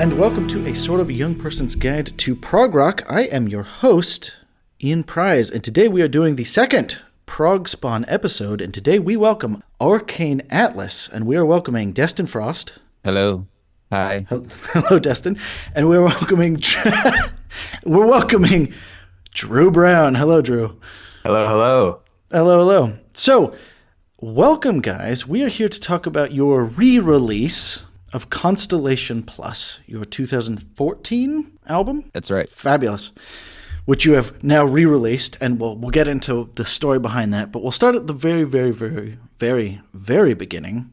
and welcome to a sort of young person's guide to prog rock. I am your host, Ian Prize, and today we are doing the second Prog Spawn episode, and today we welcome Arcane Atlas, and we are welcoming Destin Frost. Hello. Hi. Hello, Destin. And we're welcoming Drew Brown. Hello, Drew. Hello. Hello. So, welcome, guys. We are here to talk about your re-release of Constellation Plus, your 2014 album. That's right. Fabulous. Which you have now re-released, and we'll get into the story behind that. But we'll start at the very beginning.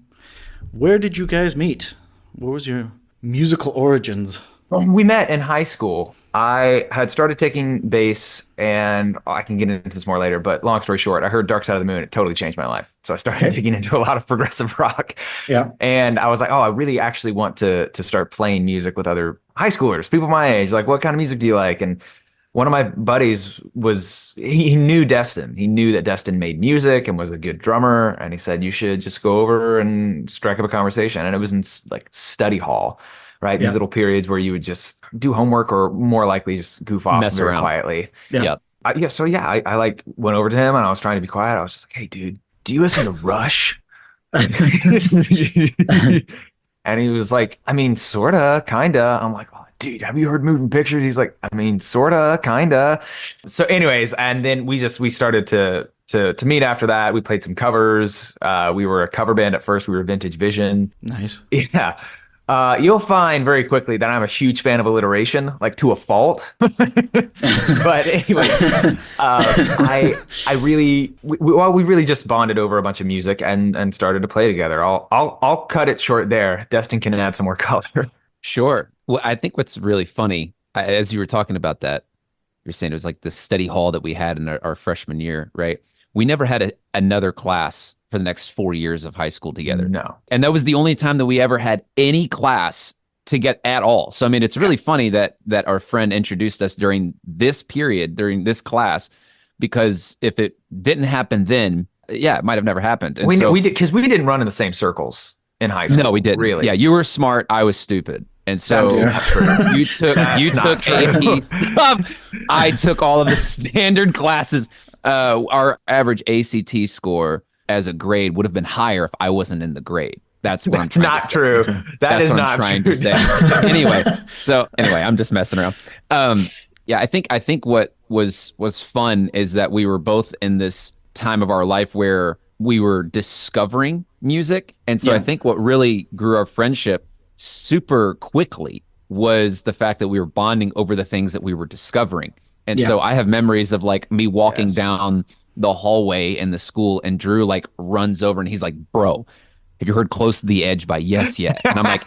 Where did you guys meet? What was your musical origins? We met in high school. I had started taking bass, and I can get into this more later, but long story short, I heard Dark Side of the Moon. It totally changed my life. So I started digging into a lot of progressive rock. Yeah. And I was like, I really actually want to start playing music with other high schoolers, people my age. Like, what kind of music do you like? And one of my buddies he knew Destin. He knew that Destin made music and was a good drummer. And he said, you should just go over and strike up a conversation. And it was in like study hall. Right. Yeah. These little periods where you would just do homework or more likely just goof off Mess very around. Quietly. Yeah. I like went over to him and I was trying to be quiet. I was just like, hey, dude, do you listen to Rush? And he was like, I mean, sorta, kinda. I'm like, oh, dude, have you heard Moving Pictures? He's like, I mean, sorta, kinda. So anyways, and then we started to meet after that. We played some covers. We were a cover band at first. We were Vintage Vision. Nice. Yeah. You'll find very quickly that I'm a huge fan of alliteration, like to a fault. But anyway, we really just bonded over a bunch of music and started to play together. I'll cut it short there. Destin can add some more color. Sure. Well, I think what's really funny, as you were talking about that, you're saying it was like the study hall that we had in our freshman year, right? We never had another class for the next 4 years of high school together. No. And that was the only time that we ever had any class to get at all. So, I mean, it's really funny that our friend introduced us during this period, during this class, because if it didn't happen then, yeah, it might have never happened. And we did, because we didn't run in the same circles in high school. No, we didn't. Really. Yeah, you were smart. I was stupid. And so That's not true. you took AP stuff. I took all of the standard classes. Our average ACT score as a grade would have been higher if I wasn't in the grade. That's what I'm trying to say. That's not true. That is not trying true. to say. Anyway, I'm just messing around. Yeah, I think what was fun is that we were both in this time of our life where we were discovering music. And so I think what really grew our friendship super quickly was the fact that we were bonding over the things that we were discovering. And so I have memories of like me walking down the hallway in the school and Drew like runs over and he's like, bro, have you heard Close to the Edge by Yes Yet? And I'm like,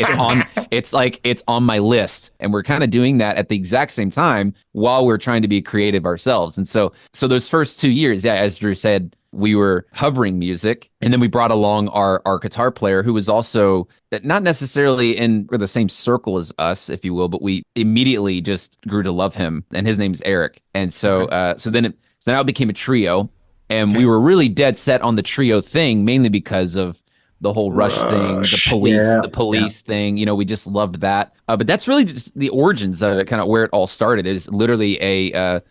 it's on my list. And we're kind of doing that at the exact same time while we're trying to be creative ourselves. And so those first 2 years, as Drew said, we were covering music, and then we brought along our guitar player who was also not necessarily in the same circle as us, if you will, but we immediately just grew to love him, and his name's Eric. And so now it became a trio, and we were really dead set on the trio thing, mainly because of the whole Rush thing, the police thing. You know, we just loved that. But that's really just the origins of it, kind of where it all started. It is literally an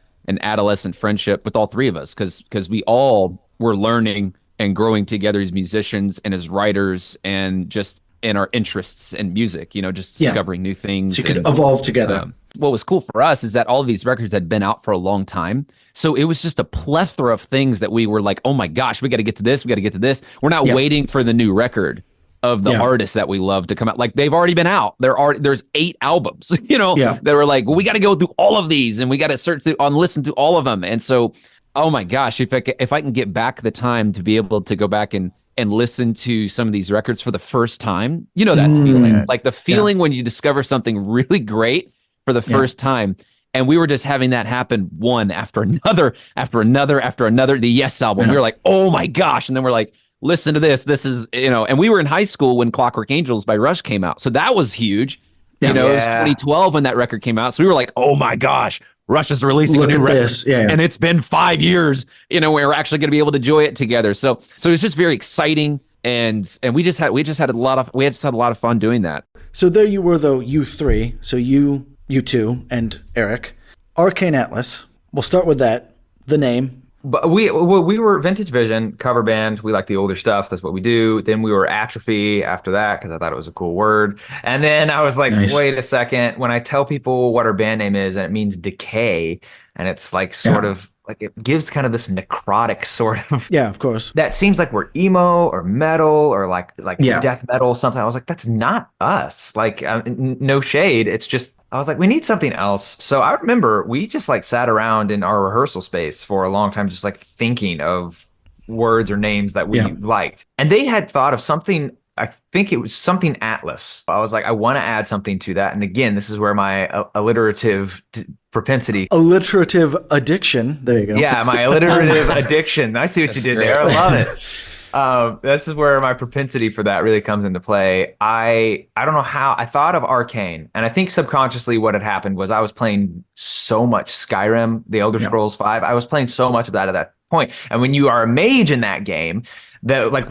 adolescent friendship with all three of us, because we all were learning and growing together as musicians and as writers, and just in our interests in music, you know, just discovering new things. So you could evolve together. What was cool for us is that all of these records had been out for a long time. So it was just a plethora of things that we were like, oh my gosh, we got to get to this. We got to get to this. We're not waiting for the new record of the artists that we love to come out. Like, they've already been out. There's 8 albums, you know, that were like, well, we got to go through all of these and we got to search through and listen to all of them. And so, oh my gosh, if I can get back the time to be able to go back and listen to some of these records for the first time, you know, that feeling, like the feeling when you discover something really great for the first time. And we were just having that happen one after another, after another, after another. The Yes album, we were like, oh my gosh. And then we're like, listen to this. This is, you know, and we were in high school when Clockwork Angels by Rush came out. So that was huge. You know, it was 2012 when that record came out. So we were like, oh my gosh, Rush is releasing a new record. And it's been 5 years, you know, we're actually going to be able to enjoy it together. So it was just very exciting. And we just had a lot of fun doing that. So there you were, though, you three. So you two, and Eric. Arcane Atlas. We'll start with that. The name. But we were Vintage Vision cover band. We like the older stuff. That's what we do. Then we were Atrophy after that because I thought it was a cool word. And then I was like, Nice. wait a second. When I tell people what our band name is, and it means decay, and it's like sort of like it gives kind of this necrotic sort of. Yeah, of course. That seems like we're emo or metal or like Yeah. death metal or something. I was like, that's not us. Like, no shade. It's just, I was like, we need something else. So I remember we just like sat around in our rehearsal space for a long time, just like thinking of words or names that we liked. And they had thought of something. I think it was something Atlas. I was like, I want to add something to that. And again, this is where my alliterative propensity. Alliterative addiction. There you go. Yeah, my alliterative addiction. I see what you did there. I love it. This is where my propensity for that really comes into play. I don't know how I thought of Arcane, and I think subconsciously what had happened was I was playing so much Skyrim, The Elder Scrolls V. I was playing so much of that at that point. And when you are a mage in that game, that like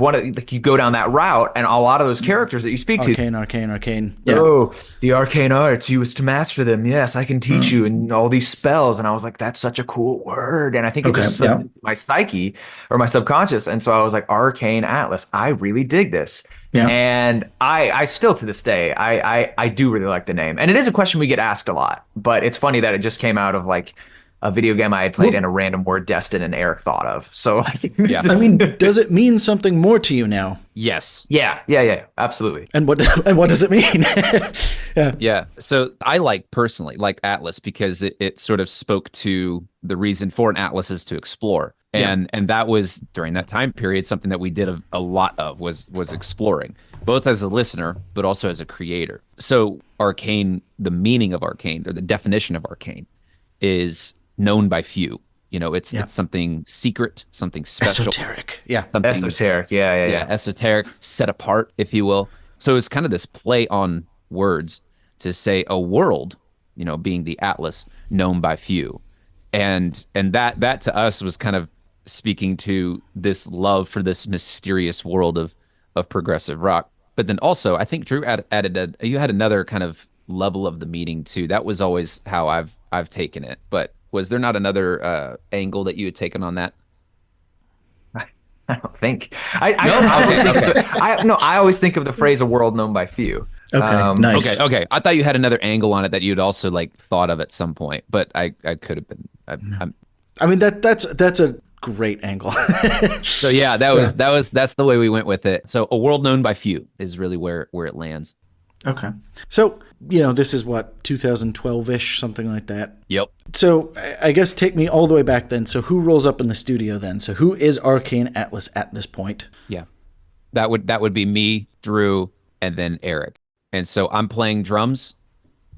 you go down that route, and a lot of those characters that you speak to. Arcane. Yeah. Oh, the arcane arts, you was to master them. Yes, I can teach you and all these spells. And I was like, that's such a cool word. And I think it just slipped into my psyche or my subconscious. And so I was like, Arcane Atlas, I really dig this. Yeah. And I still to this day, I do really like the name. And it is a question we get asked a lot, but it's funny that it just came out of like a video game I had played and a random word Destin and Eric thought of. So I mean, does it mean something more to you now? Yes. Yeah, absolutely. And what does it mean? Yeah. So I personally like Atlas because it sort of spoke to the reason for an atlas is to explore. And that was during that time period something that we did a lot of was exploring, both as a listener but also as a creator. So Arcane, the meaning of Arcane or the definition of Arcane is known by few. You know, it's something secret, something special. Esoteric. Yeah. Esoteric. Yeah. Esoteric, set apart, if you will. So it's kind of this play on words to say a world, you know, being the atlas known by few. And that to us was kind of speaking to this love for this mysterious world of progressive rock. But then also, I think Drew added you had another kind of level of the meaning too. That was always how I've taken it. But was there not another angle that you had taken on that? I don't think. I always think of the phrase "a world known by few." Okay, nice. Okay. I thought you had another angle on it that you'd also like thought of at some point, but I could have been. I mean that's a great angle. So yeah, that's the way we went with it. So a world known by few is really where it lands. Okay. So, you know, this is what, 2012-ish, something like that? Yep. So I guess take me all the way back then. So who rolls up in the studio then? So who is Arcane Atlas at this point? Yeah. That would be me, Drew, and then Eric. And so I'm playing drums,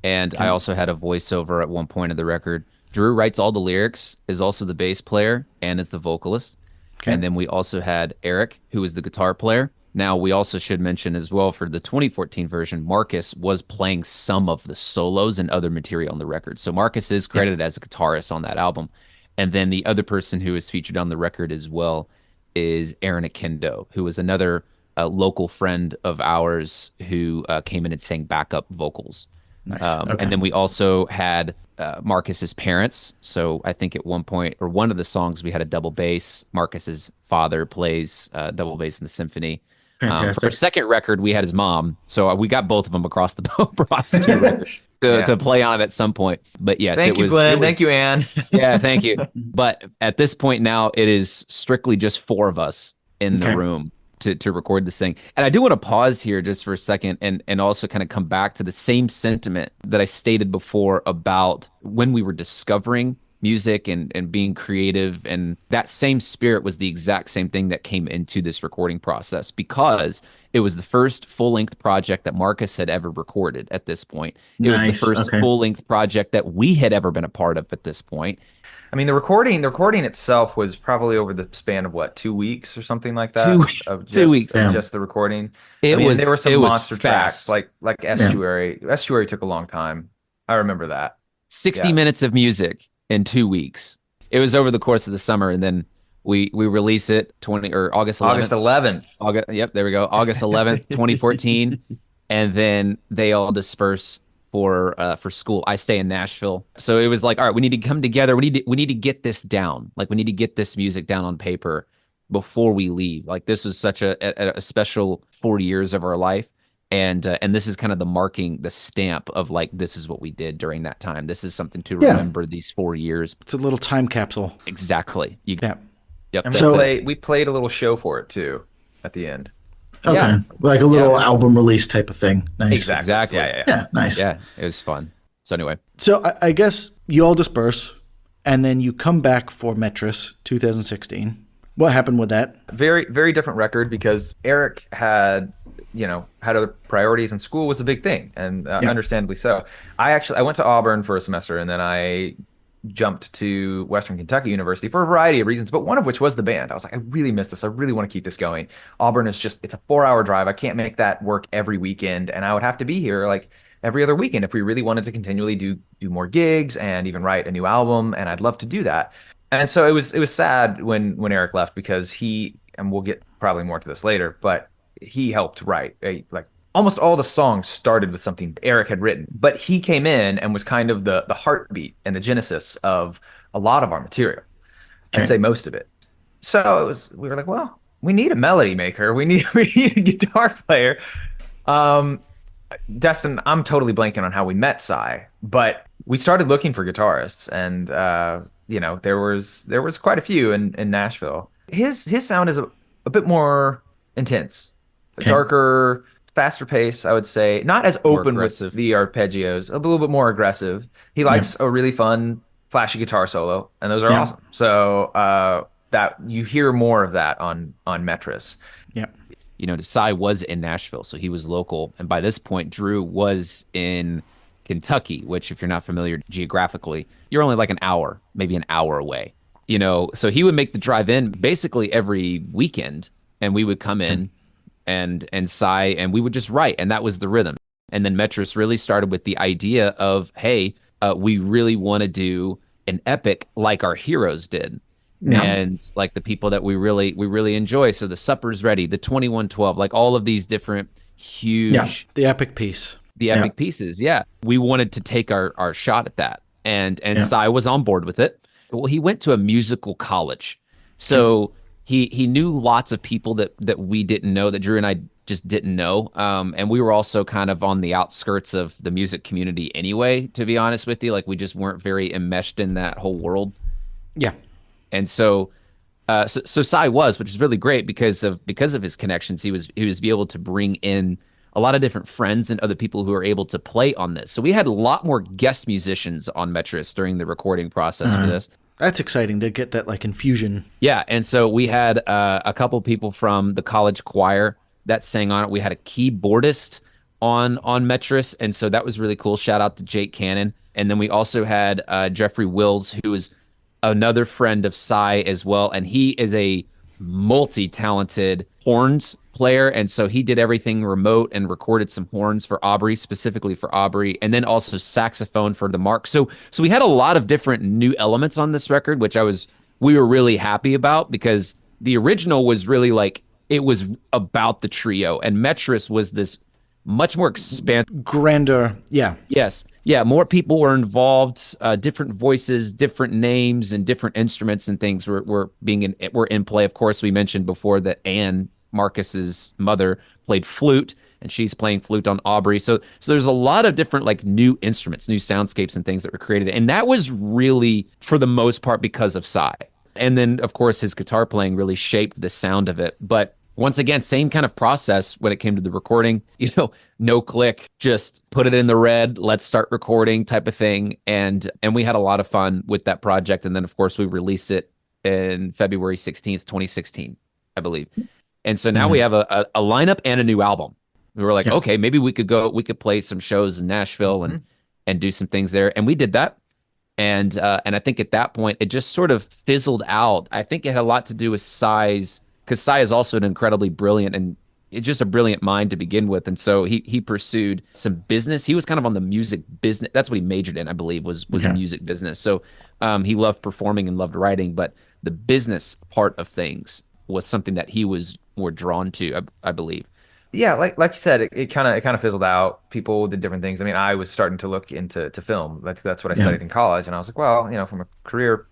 and I also had a voiceover at one point of the record. Drew writes all the lyrics, is also the bass player, and is the vocalist. Okay. And then we also had Eric, who is the guitar player. Now, we also should mention as well for the 2014 version, Marcus was playing some of the solos and other material on the record. So Marcus is credited as a guitarist on that album. And then the other person who is featured on the record as well is Aaron Akendo, who was another local friend of ours who came in and sang backup vocals. Nice. And then we also had Marcus's parents. So I think at one point, or one of the songs, we had a double bass. Marcus's father plays double bass in the symphony. For our second record, we had his mom. So we got both of them across the prostitute record to play on it at some point. But yes, thank you, Glenn. Thank you, Ann. Yeah, thank you. But at this point now, it is strictly just four of us in the room to record this thing. And I do want to pause here just for a second and also kind of come back to the same sentiment that I stated before about when we were discovering music and being creative, and that same spirit was the exact same thing that came into this recording process, because it was the first full-length project that Marcus had ever recorded at this point. It was the first full-length project that we had ever been a part of at this point. I mean, the recording itself was probably over the span of what, 2 weeks or something like that. 2 weeks, of just the recording. There were some monster tracks like Estuary. Estuary took a long time. I remember that. 60 minutes of music in 2 weeks. It was over the course of the summer, and then we release it August 11th. August 11th. Yep, there we go. August 11th, 2014. and then they all disperse for school. I stay in Nashville. So it was like, all right, we need to come together. We need to get this down. Like we need to get this music down on paper before we leave. Like this was such a special 4 years of our life. And this is kind of the stamp of like this is what we did during that time. This is something to remember these 4 years. It's a little time capsule. Exactly. Yeah. Yep. And we played a little show for it too at the end. Okay. Yeah. Like a little album release type of thing. Nice. Exactly. Yeah, nice. Yeah, it was fun. So anyway. So I guess you all disperse, and then you come back for Metris 2016. What happened with that? Very, very different record because Eric had other priorities, and school was a big thing, and understandably so. I went to Auburn for a semester, and then I jumped to Western Kentucky University for a variety of reasons, but one of which was the band. I was like, I really miss this. I really want to keep this going. Auburn is it's a 4-hour drive. I can't make that work every weekend, and I would have to be here like every other weekend if we really wanted to continually do more gigs and even write a new album, and I'd love to do that. And so it was sad when Eric left because and we'll get probably more to this later, but he helped write like almost all the songs started with something Eric had written, but he came in and was kind of the heartbeat and the genesis of a lot of our material. I'd say most of it. So we were like, well, we need a melody maker. We need a guitar player. Destin, I'm totally blanking on how we met Cy, but we started looking for guitarists, and there was quite a few in Nashville. His sound is a bit more intense, darker, faster pace, I would say. Not as open with the arpeggios, a little bit more aggressive. He likes a really fun, flashy guitar solo, and those are awesome. So that you hear more of that on Metris. Yeah. Cy was in Nashville, so he was local. And by this point, Drew was in Kentucky, which if you're not familiar geographically, you're only like maybe an hour away. So he would make the drive in basically every weekend, and we would come in and Cy, and we would just write, and that was the rhythm. And then Metris really started with the idea of, hey, we really want to do an epic like our heroes did. Yeah. And like the people that we really enjoy. So the Supper's Ready, the 2112, like all of these different huge the epic piece. The epic pieces, we wanted to take our shot at that, and Cy was on board with it. Well, he went to a musical college, so he knew lots of people that we didn't know, that Drew and I just didn't know, and we were also kind of on the outskirts of the music community anyway. To be honest with you, like we just weren't very enmeshed in that whole world. Yeah, and so Cy was, which is really great because of his connections. He was able to bring in a lot of different friends and other people who are able to play on this. So we had a lot more guest musicians on Metris during the recording process for this. That's exciting to get that like infusion. Yeah, and so we had a couple people from the college choir that sang on it. We had a keyboardist on Metris, and so that was really cool. Shout out to Jake Cannon. And then we also had Jeffrey Wills, who is another friend of Cy as well, and he is a multi-talented horns player, and so he did everything remote and recorded some horns for Aubrey, specifically for Aubrey, and then also saxophone for the Mark. So we had a lot of different new elements on this record, which we were really happy about, because the original was really like, it was about the trio, and Metris was this much more expansive, grander. More people were involved, different voices, different names, and different instruments and things were in play. Of course, we mentioned before that Anne, Marcus's mother, played flute, and she's playing flute on Aubrey. So there's a lot of different like new instruments, new soundscapes and things that were created. And that was really, for the most part, because of Cy. And then, of course, his guitar playing really shaped the sound of it. But once again, same kind of process when it came to the recording, no click, just put it in the red, let's start recording type of thing. And we had a lot of fun with that project. And then, of course, we released it in February 16th, 2016, I believe. And so now we have a lineup and a new album. We were like, okay, maybe we could play some shows in Nashville and do some things there. And we did that. And I think at that point, it just sort of fizzled out. I think it had a lot to do with Cy's, because Cy is also an incredibly brilliant and just a brilliant mind to begin with. And so he pursued some business. He was kind of on the music business. That's what he majored in, I believe, was music business. So he loved performing and loved writing, but the business part of things was something that he was more drawn to, I believe. Yeah, like you said, it kind of fizzled out. People did different things. I mean, I was starting to look into film. That's what I Yeah. studied in college, and I was like, well, from a career,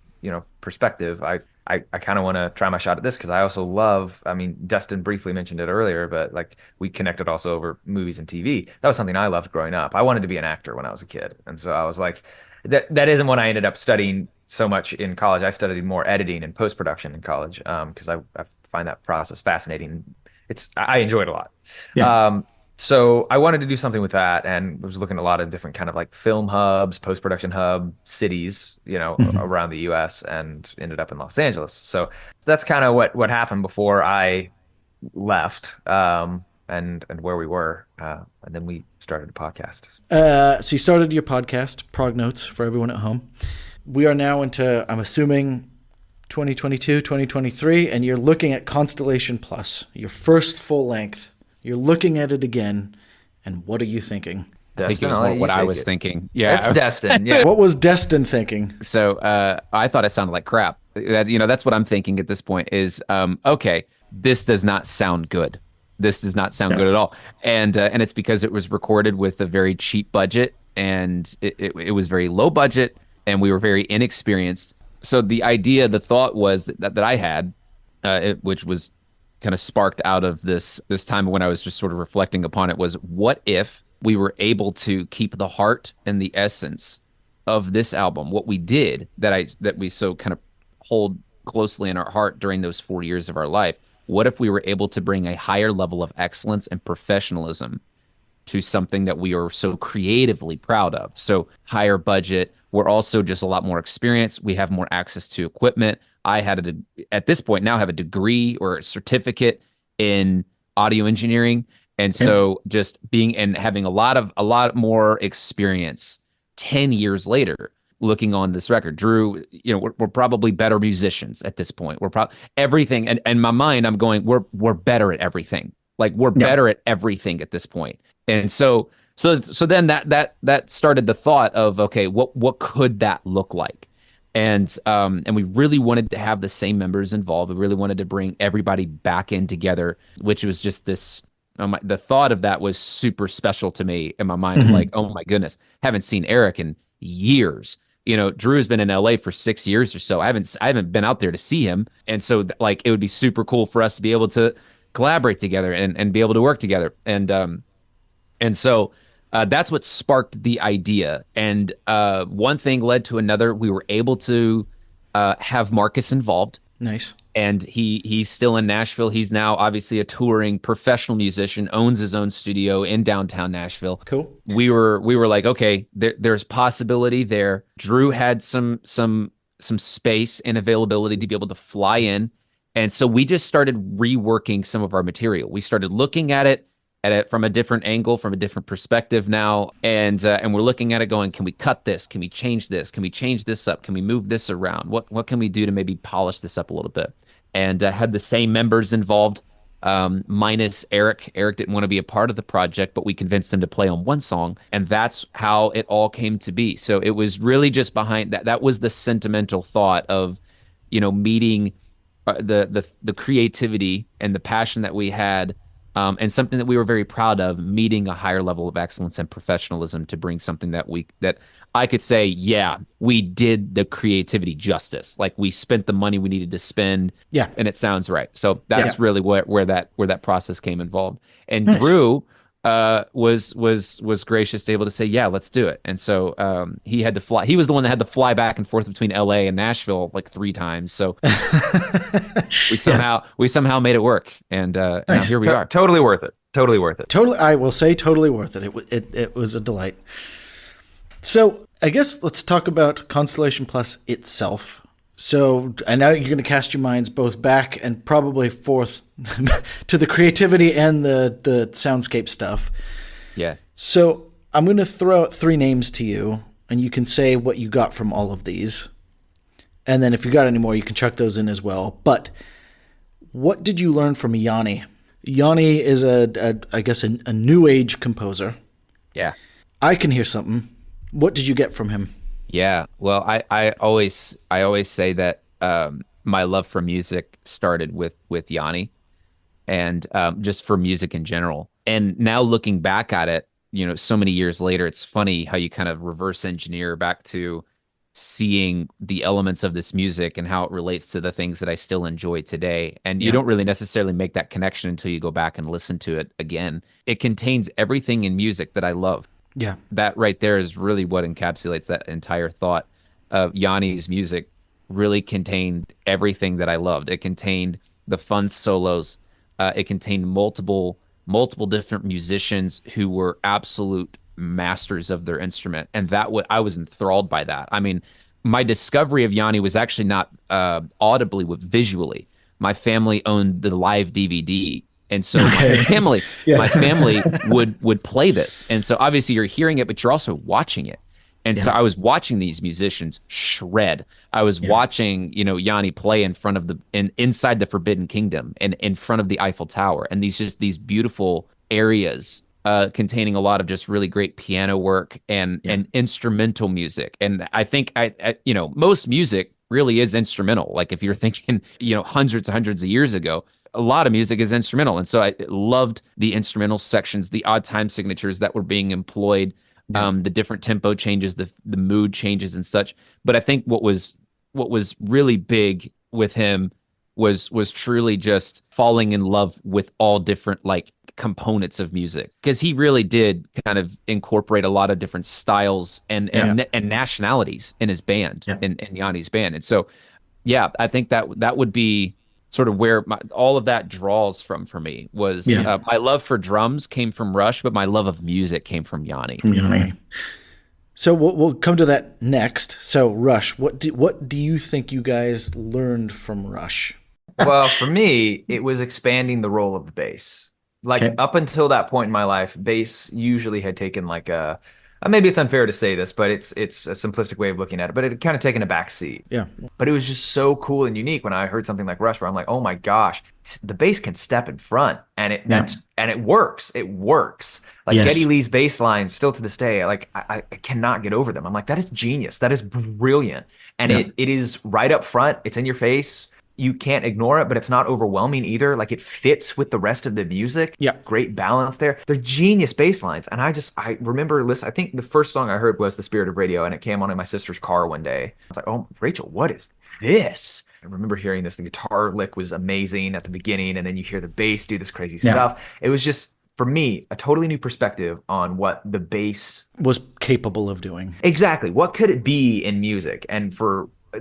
perspective, I kind of want to try my shot at this because I also love. I mean, Destin briefly mentioned it earlier, but like we connected also over movies and TV. That was something I loved growing up. I wanted to be an actor when I was a kid, and so I was like, that isn't what I ended up studying so much in college. I studied more editing and post production in college because I find that process fascinating. I enjoy it a lot. Yeah. So I wanted to do something with that and was looking at a lot of different kind of like film hubs, post-production hub cities, Mhm. around the US and ended up in Los Angeles. So that's kind of what happened before I left and where we were. And then we started a podcast. So you started your podcast, Prog Notes, for everyone at home. We are now into, I'm assuming, 2022, 2023, and you're looking at Constellation Plus, your first full length. You're looking at it again, and what are you thinking? I think it Destin, was I'll more let you what I take was it. thinking. Yeah. That's Destin. Yeah. What was Destin thinking? So I thought it sounded like crap. That's what I'm thinking at this point is, okay, this does not sound good. This does not sound Yeah. good at all. And it's because it was recorded with a very cheap budget and it was very low budget and we were very inexperienced. So the thought was that I had, which was kind of sparked out of this time when I was just sort of reflecting upon it was what if we were able to keep the heart and the essence of this album, what we did that we so kind of hold closely in our heart during those 4 years of our life. What if we were able to bring a higher level of excellence and professionalism to something that we are so creatively proud of? So higher budget. We're also just a lot more experienced. We have more access to equipment. I had at this point now have a degree or a certificate in audio engineering. And so just being and having a lot more experience 10 years later, looking on this record, Drew, we're probably better musicians at this point. We're probably everything. And in my mind, I'm going, we're better at everything. Like we're Yeah. better at everything at this point. And so then that started the thought of, okay, what could that look like? And we really wanted to have the same members involved. We really wanted to bring everybody back in together, which was just this. The thought of that was super special to me in my mind. I'm like, oh my goodness, haven't seen Eric in years. Drew's been in LA for 6 years or so. I haven't been out there to see him, and so like it would be super cool for us to be able to collaborate together and be able to work together. And so that's what sparked the idea. And one thing led to another. We were able to have Marcus involved. Nice. And he's still in Nashville. He's now obviously a touring professional musician, owns his own studio in downtown Nashville. Cool. We were like, okay, there's possibility there. Drew had some space and availability to be able to fly in. And so we just started reworking some of our material. We started looking at it from a different angle, from a different perspective now. And we're looking at it going, can we cut this? Can we change this? Can we change this up? Can we move this around? What can we do to maybe polish this up a little bit? And had the same members involved, minus Eric. Eric didn't want to be a part of the project, but we convinced him to play on one song. And that's how it all came to be. So it was really just behind that. That was the sentimental thought of, meeting the creativity and the passion that we had, and something that we were very proud of, meeting a higher level of excellence and professionalism to bring something that I could say, yeah, we did the creativity justice. Like we spent the money we needed to spend. Yeah. And it sounds right. So that's really where that process came involved. And Nice. Drew was gracious to able to say, yeah, let's do it. And so he had to fly. He was the one that had to fly back and forth between LA and Nashville like 3 times. So we somehow made it work. And now here we are. Totally worth it. Totally worth it. Totally, I will say totally worth it. It was a delight. So I guess let's talk about Constellation Plus itself. So I know you're going to cast your minds both back and probably forth to the creativity and the soundscape stuff. Yeah. So I'm going to throw out 3 names to you, and you can say what you got from all of these. And then if you got any more, you can chuck those in as well. But what did you learn from Yanni? Yanni is I guess a new age composer. Yeah. I can hear something. What did you get from him? Yeah. Well, I always say that my love for music started with Yanni, and just for music in general. And now looking back at it, so many years later, it's funny how you kind of reverse engineer back to seeing the elements of this music and how it relates to the things that I still enjoy today. And you don't really necessarily make that connection until you go back and listen to it again. It contains everything in music that I love. Yeah. That right there is really what encapsulates that entire thought of Yanni's music. Really contained everything that I loved. It contained the fun solos. It contained multiple different musicians who were absolute masters of their instrument, and I was enthralled by that. I mean, my discovery of Yanni was actually not audibly, but visually. My family owned the live DVD, and so my family would play this, and so obviously you're hearing it, but you're also watching it. And so I was watching these musicians shred. I was watching, Yanni play inside the Forbidden Kingdom and in front of the Eiffel Tower, and these beautiful areas containing a lot of just really great piano work and instrumental music. And I think most music really is instrumental. Like if you're thinking, hundreds and hundreds of years ago, a lot of music is instrumental. And so I loved the instrumental sections, the odd time signatures that were being employed. The different tempo changes, the mood changes and such. But I think what was really big with him was truly just falling in love with all different like components of music, because he really did kind of incorporate a lot of different styles and nationalities in his band, in Yanni's band. And so, I think that would be sort of where all of that draws from for me was my love for drums came from Rush, but my love of music came from Yanni. So we'll come to that next. So Rush, what do you think you guys learned from Rush? Well, for me, it was expanding the role of the bass. Like up until that point in my life, bass usually had taken like maybe it's unfair to say this, but it's a simplistic way of looking at it, but it had kind of taken a back seat. Yeah. But it was just so cool and unique when I heard something like Rush, where I'm like, oh my gosh, the bass can step in front, and it works. It works. Like Geddy Lee's bass lines, still to this day, like I cannot get over them. I'm like, that is genius. That is brilliant. And it is right up front. It's in your face. You can't ignore it, but it's not overwhelming either. Like it fits with the rest of the music. Yeah. Great balance there. They're genius bass lines. And I remember listening, I think the first song I heard was The Spirit of Radio, and it came on in my sister's car one day. I was like, oh, Rachel, what is this? I remember hearing this. The guitar lick was amazing at the beginning, and then you hear the bass do this crazy stuff. It was just, for me, a totally new perspective on what the bass was capable of doing. Exactly. What could it be in music? And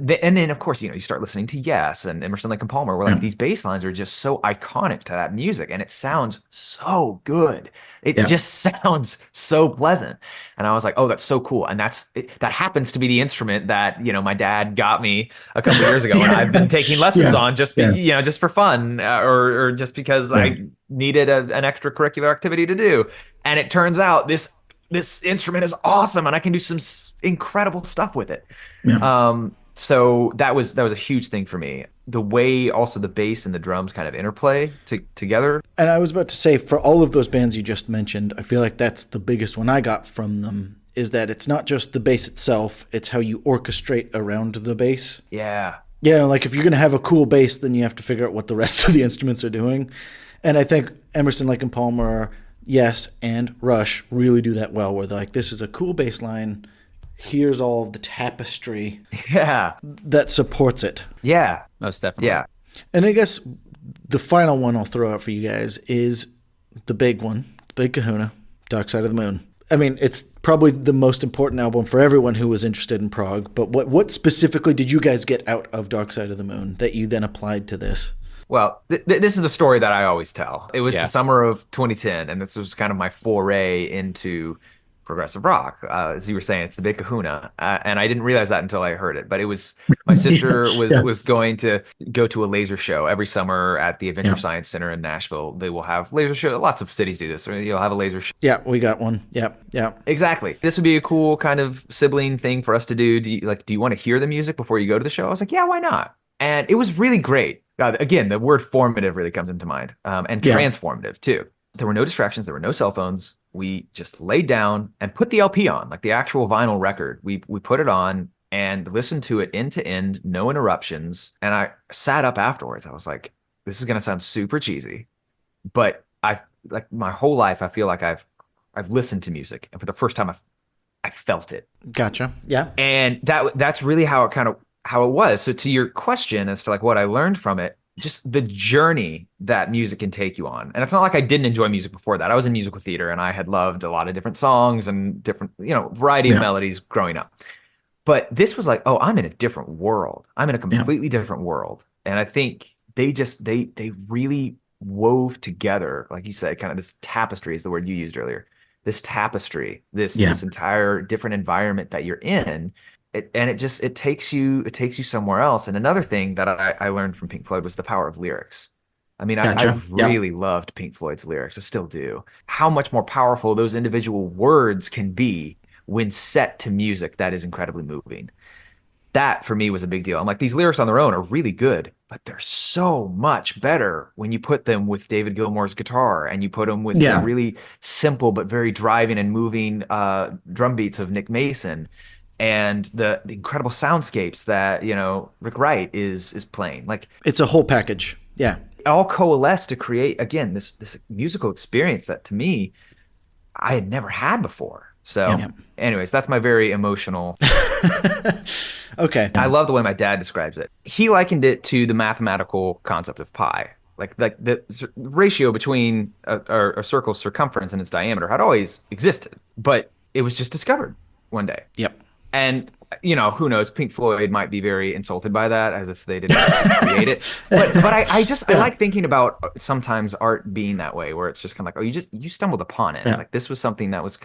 then of course, you start listening to Yes and Emerson, Lake and Palmer, where like these bass lines are just so iconic to that music, and it sounds so good. It just sounds so pleasant. And I was like, oh, that's so cool. And that happens to be the instrument that, my dad got me a couple of years ago, and I've been taking lessons on just for fun, or just because I needed an extracurricular activity to do. And it turns out this instrument is awesome, and I can do some incredible stuff with it. So that was a huge thing for me. The way also the bass and the drums kind of interplay together. And I was about to say, for all of those bands you just mentioned, I feel like that's the biggest one I got from them, is that it's not just the bass itself, it's how you orchestrate around the bass. Yeah. Yeah, like if you're going to have a cool bass, then you have to figure out what the rest of the instruments are doing. And I think Emerson, Lake and Palmer, Yes, and Rush really do that well, where they're like, this is a cool bass line. Here's all of the tapestry that supports it. Yeah. Most definitely. Yeah. And I guess the final one I'll throw out for you guys is the big one, the big kahuna, Dark Side of the Moon. I mean, it's probably the most important album for everyone who was interested in prog, but what specifically did you guys get out of Dark Side of the Moon that you then applied to this? Well, this is the story that I always tell. It was the summer of 2010, and this was kind of my foray into progressive rock. As you were saying, it's the big kahuna. And I didn't realize that until I heard it. But it was, my sister was going to go to a laser show every summer at the Adventure Science Center in Nashville. They will have laser show. Lots of cities do this. You'll have a laser show. Yeah, we got one. Yeah. Exactly. This would be a cool kind of sibling thing for us to do. Do you want to hear the music before you go to the show? I was like, yeah, why not? And it was really great. Again, the word formative really comes into mind, and transformative too. There were no distractions. There were no cell phones. We just laid down and put the LP on, like the actual vinyl record. We put it on and listened to it end to end, no interruptions. And I sat up afterwards. I was like, this is going to sound super cheesy, but like my whole life, I feel like I've listened to music, and for the first time, I felt it. Gotcha. Yeah. And that's really how it was. So to your question as to like what I learned from it, just the journey that music can take you on. And it's not like I didn't enjoy music before that. I was in musical theater and I had loved a lot of different songs and different, variety of melodies growing up. But this was like, oh, I'm in a different world. I'm in a completely different world. And I think they really wove together, like you said, kind of this tapestry is the word you used earlier. This tapestry, this entire different environment that you're in. It takes you somewhere else. And another thing that I learned from Pink Floyd was the power of lyrics. I mean, I really loved Pink Floyd's lyrics. I still do. How much more powerful those individual words can be when set to music that is incredibly moving. That for me was a big deal. I'm like, these lyrics on their own are really good, but they're so much better when you put them with David Gilmour's guitar and you put them with the really simple but very driving and moving drum beats of Nick Mason and the incredible soundscapes that Rick Wright is playing. Like, it's a whole package. Yeah, all coalesce to create again this musical experience that to me I had never had before. So anyways, that's my very emotional. Okay. I love the way my dad describes it. He likened it to the mathematical concept of pi. Like the ratio between a circle's circumference and its diameter had always existed, but it was just discovered one day. Yep. And who knows? Pink Floyd might be very insulted by that, as if they didn't create it. But I like thinking about sometimes art being that way, where it's just kind of like, oh, you stumbled upon it. Like this was something that was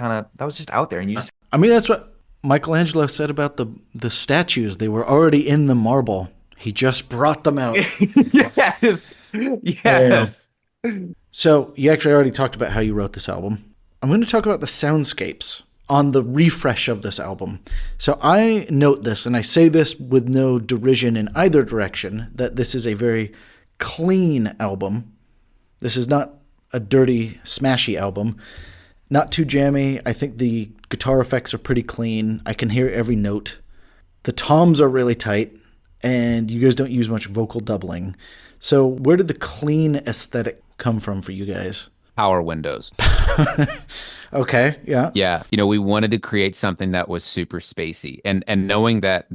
just out there, and you just. I mean, that's what Michelangelo said about the statues. They were already in the marble. He just brought them out. Yes. So you actually already talked about how you wrote this album. I'm going to talk about the soundscapes on the refresh of this album. So I note this, and I say this with no derision in either direction, that this is a very clean album. This is not a dirty, smashy album. Not too jammy. I think the guitar effects are pretty clean. I can hear every note. The toms are really tight, and you guys don't use much vocal doubling. So where did the clean aesthetic come from for you guys? Power windows. Okay, yeah. Yeah, we wanted to create something that was super spacey. And knowing that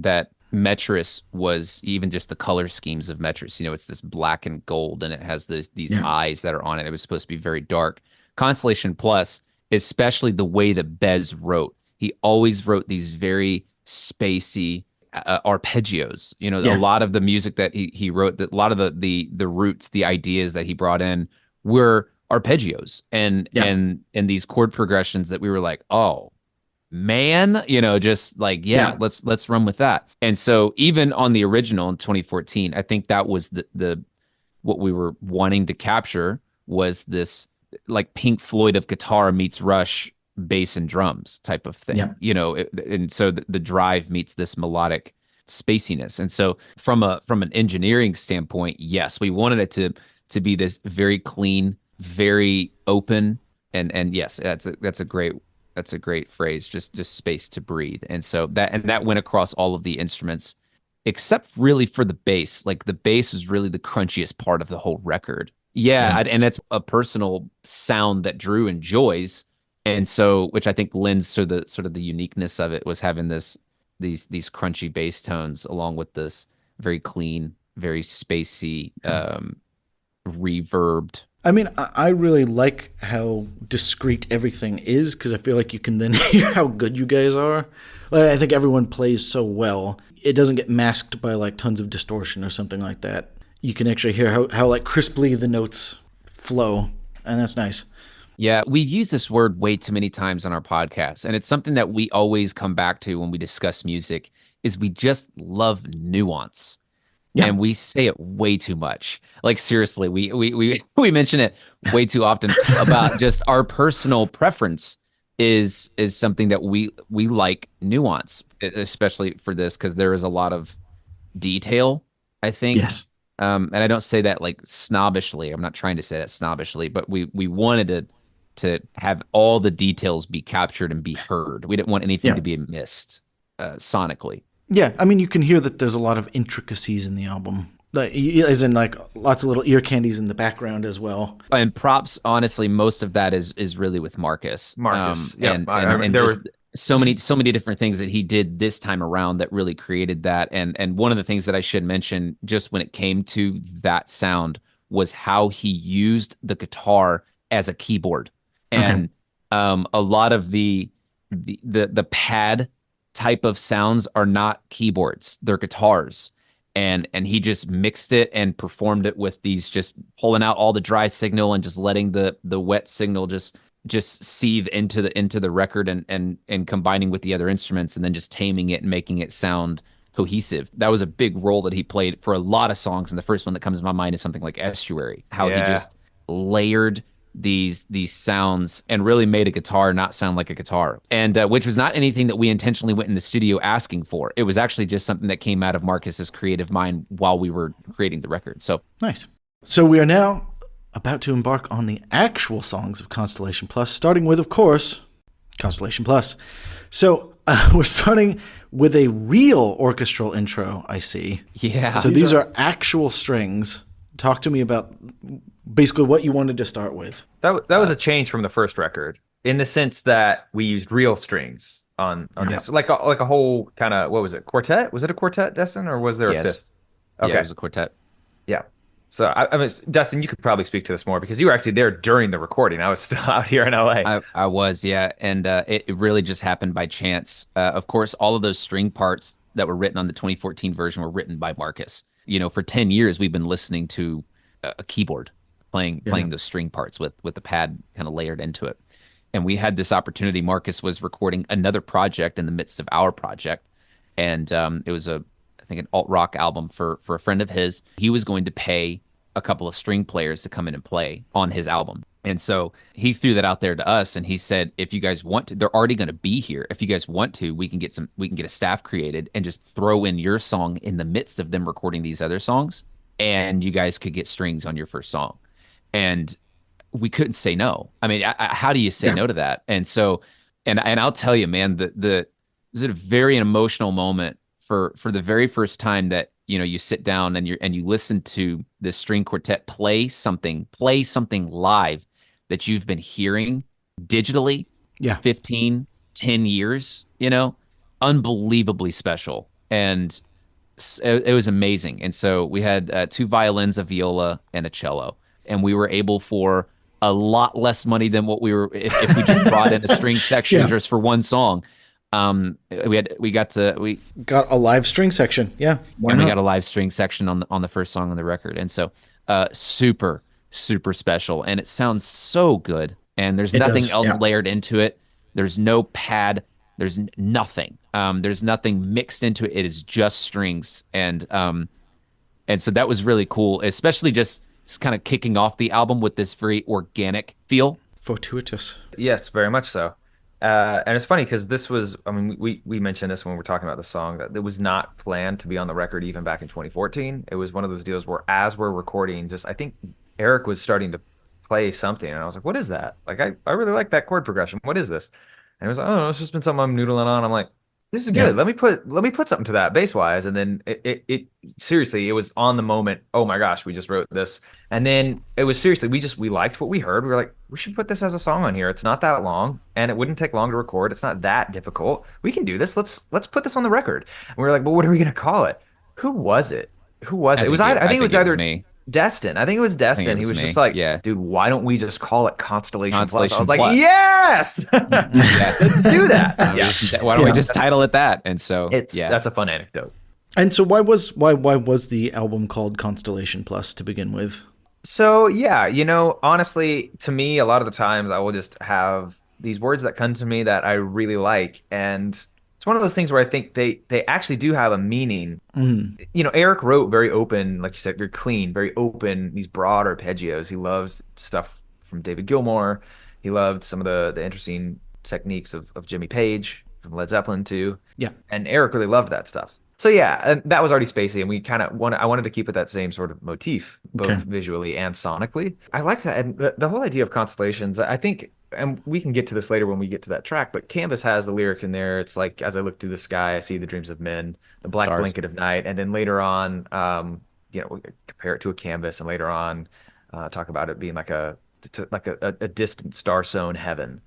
Metris was even just the color schemes of Metris, it's this black and gold, and it has these eyes that are on it. It was supposed to be very dark. Constellation Plus, especially the way that Bez wrote, he always wrote these very spacey arpeggios. A lot of the music that he wrote, a lot of the roots, the ideas that he brought in were arpeggios and these chord progressions that we were like, oh man, just like, let's run with that. And so even on the original in 2014, I think that was the what we were wanting to capture was this like Pink Floyd of guitar meets Rush bass and drums type of thing. And so the drive meets this melodic spaciness. And so from an engineering standpoint, yes, we wanted it to be this very clean, very open, and yes, that's a great phrase, just space to breathe. And so that went across all of the instruments, except really for the bass. Like the bass was really the crunchiest part of the whole record. And it's a personal sound that Drew enjoys, and so which I think lends to the sort of the uniqueness of it, was having these crunchy bass tones along with this very clean, very spacey, reverbed. I mean, I really like how discreet everything is, because I feel like you can then hear how good you guys are. Like, I think everyone plays so well. It doesn't get masked by like tons of distortion or something like that. You can actually hear how like crisply the notes flow, and that's nice. Yeah, we've used this word way too many times on our podcast, and it's something that we always come back to when we discuss music, is we just love nuance. Yeah. And we say it way too much. Like seriously, we mention it way too often about just our personal preference is something that we like nuance, especially for this, because there is a lot of detail, I think. Yes. And I don't say that like snobbishly. I'm not trying to say that snobbishly, but we wanted to have all the details be captured and be heard. We didn't want anything to be missed sonically. Yeah, I mean, you can hear that there's a lot of intricacies in the album. Like, as in like lots of little ear candies in the background as well. And props, honestly, most of that is really with Marcus. Yeah, And there just were so many different things that he did this time around that really created that. And one of the things that I should mention, just when it came to that sound, was how he used the guitar as a keyboard. And a lot of the pad type of sounds are not keyboards; they're guitars. And he just mixed it and performed it with these, just pulling out all the dry signal and just letting the wet signal just seethe into the record, and combining with the other instruments, and then just taming it and making it sound cohesive. That was a big role that he played for a lot of songs. And the first one that comes to my mind is something like Estuary, how he just layered these sounds and really made a guitar not sound like a guitar, and which was not anything that we intentionally went in the studio asking for. It was actually just something that came out of Marcus's creative mind while we were creating the record. So nice. So we are now about to embark on the actual songs of Constellation Plus, starting with, of course, Constellation Plus. So we're starting with a real orchestral intro, I see. Yeah. So these are actual strings. Talk to me about basically what you wanted to start with. That was a change from the first record, in the sense that we used real strings on this, like a whole kind of, what was it, quartet? Was it a quartet, Destin, or was there a fifth? Okay, yeah, it was a quartet. Yeah. So I mean, Dustin, you could probably speak to this more because you were actually there during the recording. I was still out here in LA. I was, yeah, and it really just happened by chance. Of course, all of those string parts that were written on the 2014 version were written by Marcus. You know, for 10 years we've been listening to a keyboard playing those string parts with the pad kind of layered into it. And we had this opportunity. Marcus was recording another project in the midst of our project, and it was I think an alt rock album for a friend of his. He was going to pay a couple of string players to come in and play on his album. And so he threw that out there to us, and he said, if you guys want to, they're already going to be here. If you guys want to, we can get a staff created and just throw in your song in the midst of them recording these other songs, and you guys could get strings on your first song. And we couldn't say no. I mean, how do you say no to that? And so, and I'll tell you, man, it was a very emotional moment for the very first time that, you know, you sit down and you listen to this string quartet play something live that you've been hearing digitally 10 years, you know, unbelievably special. And it was amazing. And so we had 2 violins, a viola, and a cello, and we were able, for a lot less money than what we were if we just brought in a string section just for one song. We got a live string section. Yeah. And we got a live string section on the first song on the record. And so super special, and it sounds so good, and there's nothing else layered into it. There's no pad, there's nothing. There's nothing mixed into it. It is just strings. And so that was really cool, especially just kind of kicking off the album with this very organic feel. Fortuitous. Yes, very much so. And it's funny because this was, I mean, we mentioned this when we were talking about the song, that it was not planned to be on the record even back in 2014. It was one of those deals where, as we're recording, I think Eric was starting to play something, and I was like, what is that? Like, I really like that chord progression. What is this? And he was like, oh, it's just been something I'm noodling on. I'm like, this is good. Let me put something to that bass wise. And then it seriously, it was on the moment. Oh my gosh, we just wrote this. And then it was seriously, we liked what we heard. We were like, we should put this as a song on here. It's not that long, and it wouldn't take long to record. It's not that difficult. We can do this. Let's put this on the record. And we were like, but what are we gonna call it? Who was it? It was I think it was either me. Destin. I think it was Destin. He was just like, dude, why don't we just call it Constellation Plus? I was like, yes, let's do that. Why don't we just title it that? And so that's a fun anecdote. And so why was the album called Constellation Plus to begin with? So honestly, to me, a lot of the times I will just have these words that come to me that I really like, and it's one of those things where I think they actually do have a meaning. Eric wrote very open, like you said, very clean, very open, these broad arpeggios. He loves stuff from David Gilmour. He loved some of the interesting techniques of Jimmy Page from Led Zeppelin too. Yeah. And Eric really loved that stuff. So and that was already spacey, and we kind of I wanted to keep with that same sort of motif, both visually and sonically. I like that, and the whole idea of constellations, I think, and we can get to this later when we get to that track, but Canvas has a lyric in there. It's like, as I look through the sky, I see the dreams of men, the black blanket of night. And then later on, compare it to a canvas, and later on talk about it being like a distant star sown heaven.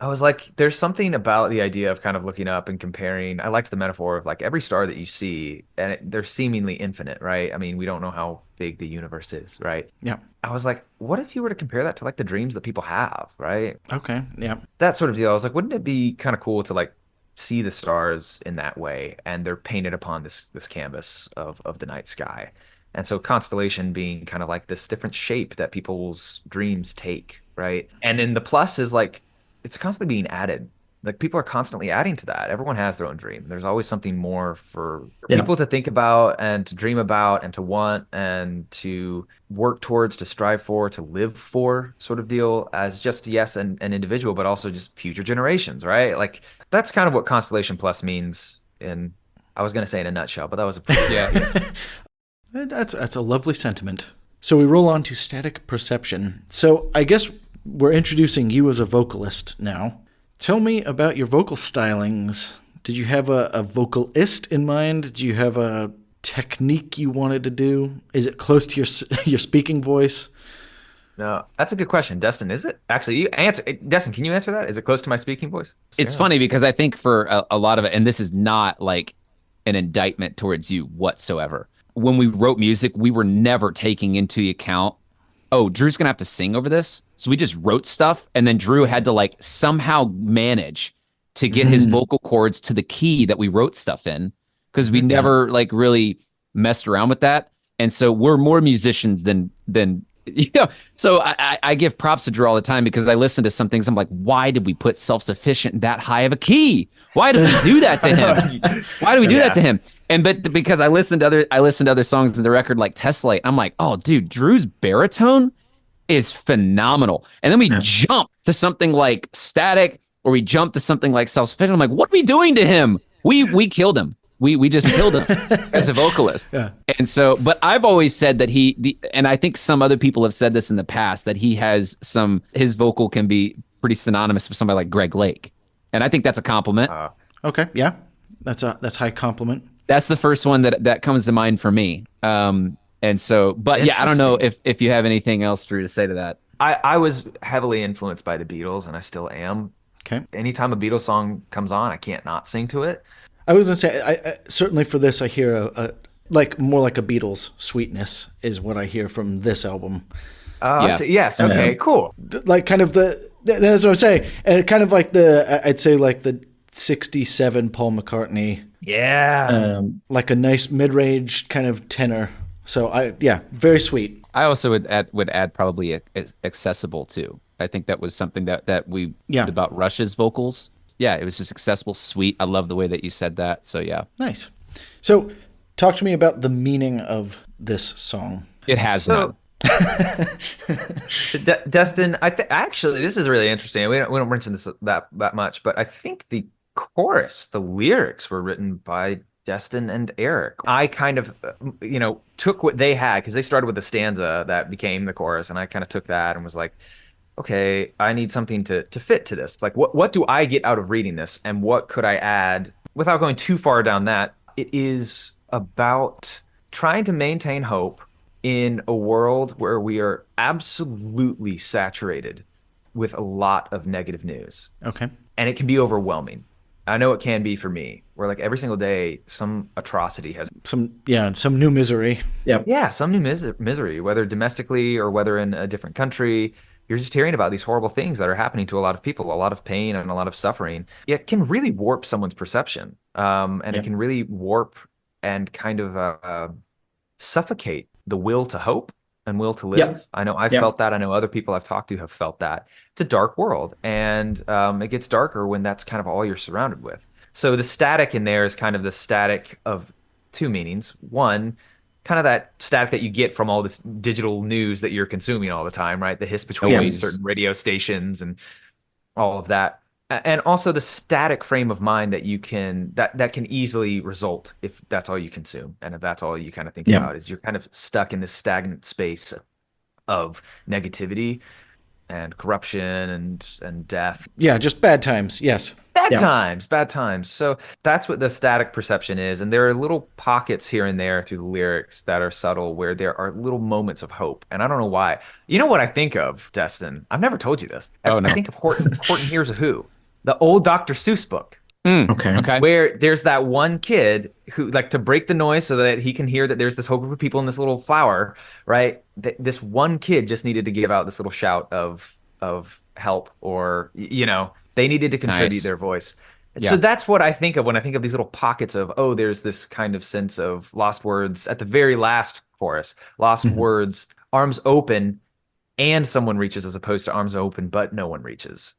I was like, there's something about the idea of kind of looking up and comparing. I liked the metaphor of like every star that you see, and they're seemingly infinite, right? I mean, we don't know how big the universe is, right? Yeah. I was like, what if you were to compare that to like the dreams that people have, right? Okay. Yeah. That sort of deal. I was like, wouldn't it be kind of cool to like see the stars in that way, and they're painted upon this canvas of the night sky. And so Constellation being kind of like this different shape that people's dreams take, right? And then the plus is like it's constantly being added. Like people are constantly adding to that. Everyone has their own dream. There's always something more for people to think about and to dream about and to want and to work towards, to strive for, to live for, sort of deal, as just yes, an individual, but also just future generations, right? Like that's kind of what Constellation Plus means in, I was going to say in a nutshell, but that was a pretty, That's a lovely sentiment. So we roll on to static perception. So I guess we're introducing you as a vocalist now. Tell me about your vocal stylings. Did you have a vocalist in mind? Did you have a technique you wanted to do? Is it close to your speaking voice? No, that's a good question. Destin, is it? Actually, you answer. Destin, can you answer that? Is it close to my speaking voice? It's funny because I think for a lot of it, and this is not like an indictment towards you whatsoever. When we wrote music, we were never taking into account, oh, Drew's going to have to sing over this. So we just wrote stuff, and then Drew had to like somehow manage to get his vocal cords to the key that we wrote stuff in, because we never like really messed around with that. And so we're more musicians than So I give props to Drew all the time, because I listen to some things. I'm like, why did we put self-sufficient that high of a key? Why did we do that to him? Why do we do that to him? And because I listened to other songs in the record like Tessellate, I'm like, oh, dude, Drew's baritone is phenomenal. And then we jump to something like Static, or we jump to something like Self-Sufficient. I'm like, what are we doing to him? We killed him. We just killed him as a vocalist. Yeah. And so, but I've always said that and I think some other people have said this in the past, that his vocal can be pretty synonymous with somebody like Greg Lake. And I think that's a compliment. Okay. Yeah. That's high compliment. That's the first one that comes to mind for me. And so, but yeah, I don't know if you have anything else, Drew, to say to that. I was heavily influenced by the Beatles, and I still am. Okay. Anytime a Beatles song comes on, I can't not sing to it. I was gonna say, I certainly for this, I hear like more like a Beatles sweetness is what I hear from this album. Yes. Okay. Cool. Like kind of that's what I'm saying, and kind of like I'd say like the '67 Paul McCartney. Yeah. Like a nice mid-range kind of tenor. So very sweet. I also would add probably accessible too. I think that was something that we did about Rush's vocals. Yeah, it was just accessible, sweet. I love the way that you said that. So yeah. Nice. So talk to me about the meaning of this song. It has none. Destin, actually, this is really interesting. We don't mention this that much, but I think the chorus, the lyrics were written by Destin and Eric. I kind of, took what they had, because they started with a stanza that became the chorus, and I kind of took that and was like, okay, I need something to fit to this. Like, what do I get out of reading this, and what could I add without going too far down that? It is about trying to maintain hope in a world where we are absolutely saturated with a lot of negative news. Okay. And it can be overwhelming. I know it can be for me, where like every single day, some atrocity has some new misery. Yeah, some new misery, whether domestically or whether in a different country. You're just hearing about these horrible things that are happening to a lot of people, a lot of pain and a lot of suffering. It can really warp someone's perception, and it can really warp and kind of suffocate the will to hope and will to live. Yep. I know I've felt that. I know other people I've talked to have felt that. It's a dark world, and it gets darker when that's kind of all you're surrounded with. So the static in there is kind of the static of two meanings. One, kind of that static that you get from all this digital news that you're consuming all the time, right? The hiss between certain radio stations and all of that. And also the static frame of mind that you can that can easily result if that's all you consume, and if that's all you kind of think about, is you're kind of stuck in this stagnant space of negativity. and corruption and death. Yeah, just bad times. Yes. Bad times. So that's what the static perception is. And there are little pockets here and there through the lyrics that are subtle where there are little moments of hope. And I don't know why. You know what I think of, Destin? I've never told you this. Oh, no. I think of Horton Hears a Who, the old Dr. Seuss book. Okay. Where there's that one kid who, like, to break the noise so that he can hear that there's this whole group of people in this little flower, right? This one kid just needed to give out this little shout of help, or they needed to contribute their voice. Yeah. So that's what I think of when I think of these little pockets of, oh, there's this kind of sense of lost words at the very last chorus, lost words, arms open, and someone reaches, as opposed to arms open but no one reaches.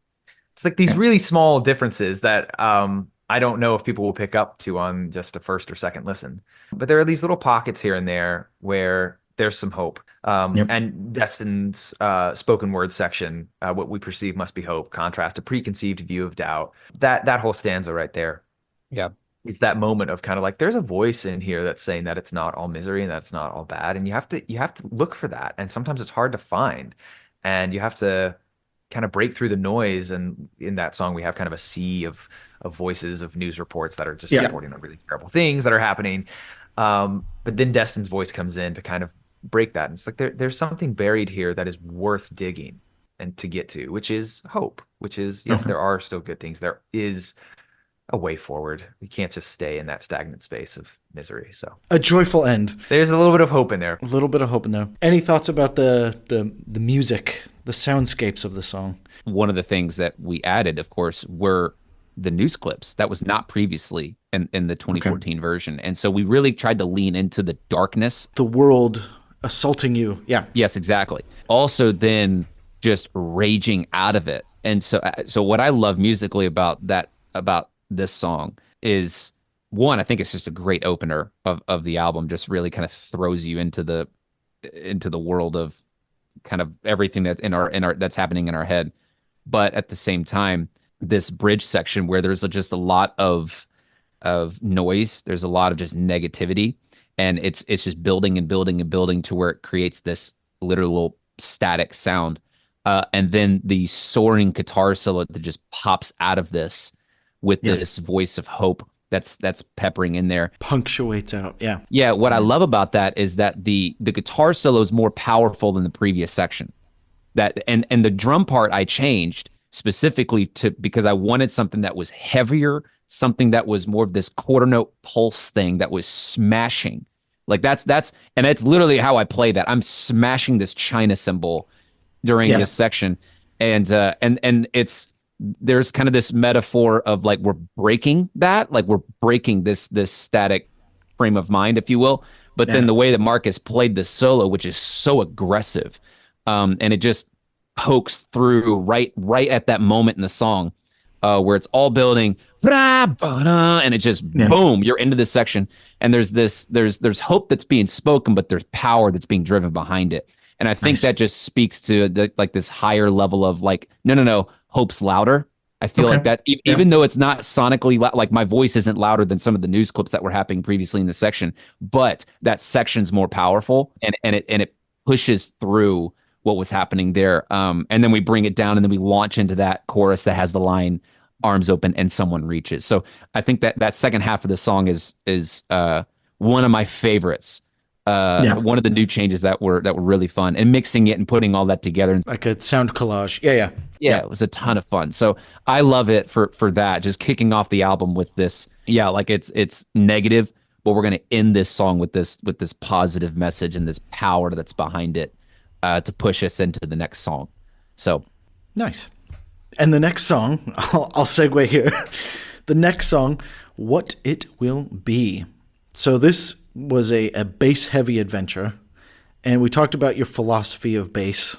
It's like these really small differences that I don't know if people will pick up to on just a first or second listen. But there are these little pockets here and there where there's some hope. And Destin's spoken word section, what we perceive must be hope, contrast a preconceived view of doubt. That whole stanza right there. Yeah. It's that moment of kind of like, there's a voice in here that's saying that it's not all misery and that it's not all bad. And you have to look for that. And sometimes it's hard to find. And you have to kind of break through the noise. And in that song, we have kind of a sea of voices, of news reports that are just reporting on really terrible things that are happening. But then Destin's voice comes in to kind of break that. And it's like there's something buried here that is worth digging and to get to, which is hope, which is, yes, there are still good things. There is a way forward. We can't just stay in that stagnant space of misery. So a joyful end. There's a little bit of hope in there. A little bit of hope in there. Any thoughts about the music, the soundscapes of the song? One of the things that we added, of course, were the news clips that was not previously in the 2014 version. And so we really tried to lean into the darkness. The world assaulting you. Yeah. Yes, exactly. Also then just raging out of it. And so what I love musically about this song is, one, I think it's just a great opener of the album, just really kind of throws you into the world of kind of everything that's in our that's happening in our head. But at the same time, this bridge section where there's just a lot of noise, there's a lot of just negativity, and it's just building and building and building to where it creates this literal static sound. And then the soaring guitar solo that just pops out of this with this voice of hope that's peppering in there. Punctuates out. Yeah. Yeah. What I love about that is that the guitar solo is more powerful than the previous section. And the drum part I changed specifically because I wanted something that was heavier, something that was more of this quarter note pulse thing that was smashing. Like that's literally how I play that. I'm smashing this China cymbal during this section. And there's kind of this metaphor of like we're breaking that, like we're breaking this static frame of mind, if you will. But then the way that Marcus played the solo, which is so aggressive, and it just pokes through right at that moment in the song, where it's all building, and it just boom, you're into this section, and there's hope that's being spoken, but there's power that's being driven behind it. And I think that just speaks to this higher level of like, no, hope's louder. I feel like that, even though it's not sonically like my voice isn't louder than some of the news clips that were happening previously in the section, but that section's more powerful and it pushes through what was happening there. And then we bring it down and then we launch into that chorus that has the line, arms open and someone reaches. So I think that second half of the song is one of my favorites. One of the new changes that were really fun, and mixing it and putting all that together like a sound collage. Yeah, it was a ton of fun. So I love it for that, just kicking off the album with this. Like it's negative, but we're gonna end this song with this positive message and this power that's behind it, to push us into the next song. So nice. And the next song, I'll segue here. The next song, What It Will Be. So this was a bass-heavy adventure, and we talked about your philosophy of bass,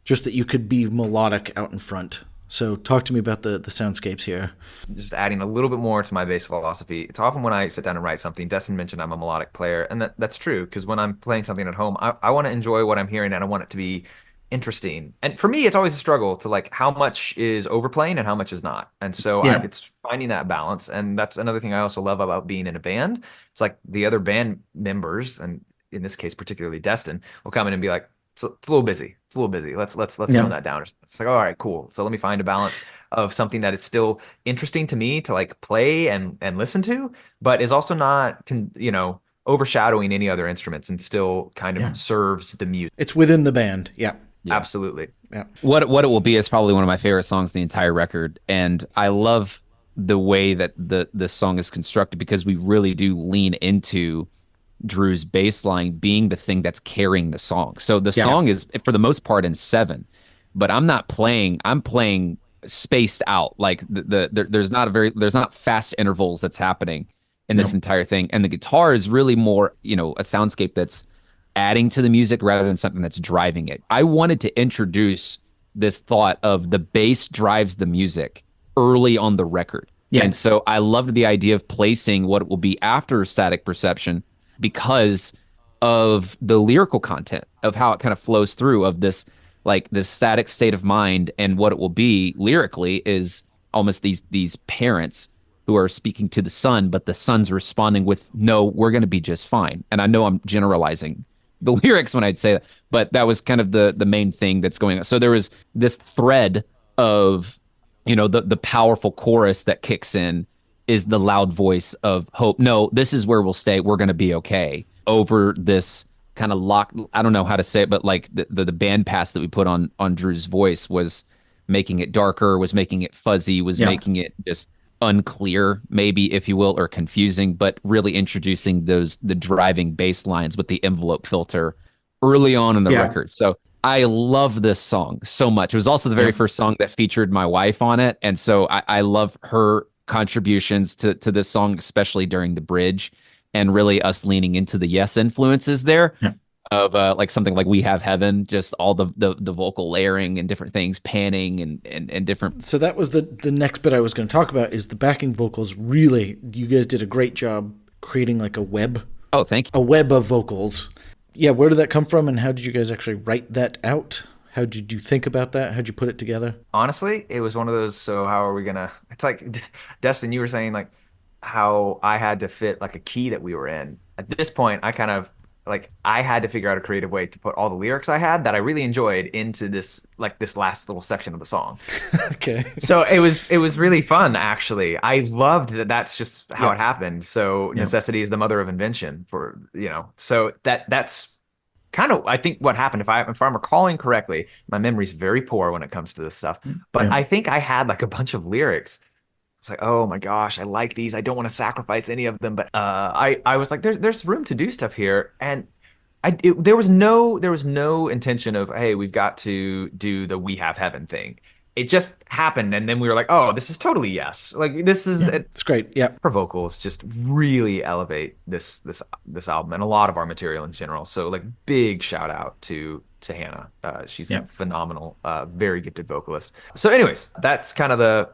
just that you could be melodic out in front. So talk to me about the soundscapes here. Just adding a little bit more to my bass philosophy. It's often when I sit down and write something, Destin mentioned I'm a melodic player, and that's true, because when I'm playing something at home, I want to enjoy what I'm hearing, and I want it to be interesting. And for me, it's always a struggle to like how much is overplaying and how much is not. And so it's finding that balance. And that's another thing I also love about being in a band. It's like the other band members, and in this case, particularly Destin, will come in and be like, it's a little busy. It's a little busy. Let's tone that down. It's like, all right, cool. So let me find a balance of something that is still interesting to me to like play and listen to, but is also not overshadowing any other instruments and still kind of serves the music. It's within the band. Yeah. Absolutely. Yeah. What it will be is probably one of my favorite songs in the entire record, and I love the way that the song is constructed because we really do lean into Drew's bass line being the thing that's carrying the song. So the song is for the most part in 7, but I'm playing spaced out. Like there's not fast intervals that's happening in this entire thing. And the guitar is really more, a soundscape that's adding to the music rather than something that's driving it. I wanted to introduce this thought of the bass drives the music early on the record. Yeah. And so I loved the idea of placing what it will be after Static Perception because of the lyrical content of how it kind of flows through of this static state of mind, and what it will be lyrically is almost these parents who are speaking to the son, but the son's responding with, no, we're going to be just fine. And I know I'm generalizing the lyrics when I'd say that, but that was kind of the main thing that's going on. So there was this thread of, the powerful chorus that kicks in is the loud voice of hope. No, this is where we'll stay. We're going to be okay. Over this kind of lock, I don't know how to say it, but like the band pass that we put on Drew's voice was making it darker, was making it fuzzy, was making it just unclear, maybe, if you will, or confusing, but really introducing the driving bass lines with the envelope filter early on in the record. So I love this song so much. It was also the very first song that featured my wife on it. And so I love her contributions to this song, especially during the bridge, and really us leaning into the Yes influences there of like something like We Have Heaven, just all the vocal layering and different things, panning and different. So that was the next bit I was going to talk about is the backing vocals. Really, you guys did a great job creating like a web. Oh, thank you. A web of vocals. Yeah, where did that come from, and how did you guys actually write that out? How did you think about that? How did you put it together? Honestly, it was one of those, so how are we going to... It's like, Destin, you were saying like how I had to fit like a key that we were in. At this point, I kind of... like I had to figure out a creative way to put all the lyrics I had that I really enjoyed into this last little section of the song. Okay. So it was really fun, actually. I loved that. That's just how it happened. So necessity is the mother of invention so that's kind of, I think, what happened. If I'm recalling correctly, my memory's very poor when it comes to this stuff, but I think I had like a bunch of lyrics. It's like, oh my gosh, I like these. I don't want to sacrifice any of them, but I was like, there's room to do stuff here, and there was no intention of, hey, we've got to do the We Have Heaven thing. It just happened, and then we were like, oh, this is totally Yes. Like this is it's great. Yeah, her vocals just really elevate this album and a lot of our material in general. So like big shout out to Hannah. She's a phenomenal, very gifted vocalist. So anyways, that's kind of the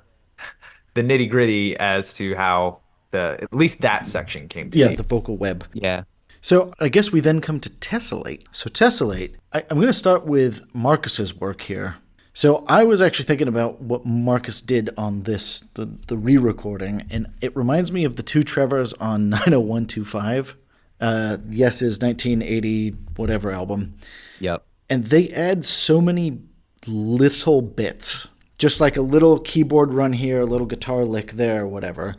nitty gritty as to how at least that section came to be. The vocal web. Yeah. So I guess we then come to Tessellate. So Tessellate, I'm going to start with Marcus's work here. So I was actually thinking about what Marcus did on this, the re-recording, and it reminds me of the two Trevors on 90125, Yes's 1980 whatever album. Yep. And they add so many little bits. Just like a little keyboard run here, a little guitar lick there, whatever.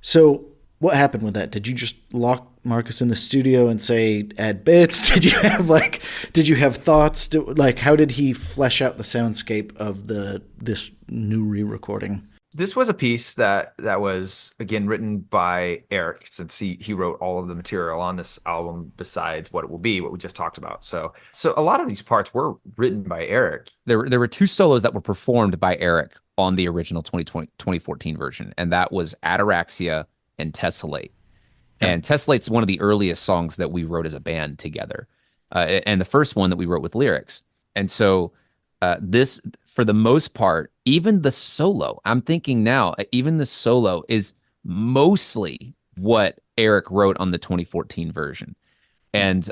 So what happened with that? Did you just lock Marcus in the studio and say, add bits? Did you have thoughts? How did he flesh out the soundscape of this new re-recording? This was a piece that was, again, written by Eric, since he wrote all of the material on this album besides what it will be, what we just talked about. So a lot of these parts were written by Eric. There were two solos that were performed by Eric on the original 2014 version, and that was Ataraxia and Tessellate. And Tessellate's one of the earliest songs that we wrote as a band together, and the first one that we wrote with lyrics. And so this, for the most part, even the solo, I'm thinking now, even the solo is mostly what Eric wrote on the 2014 version. And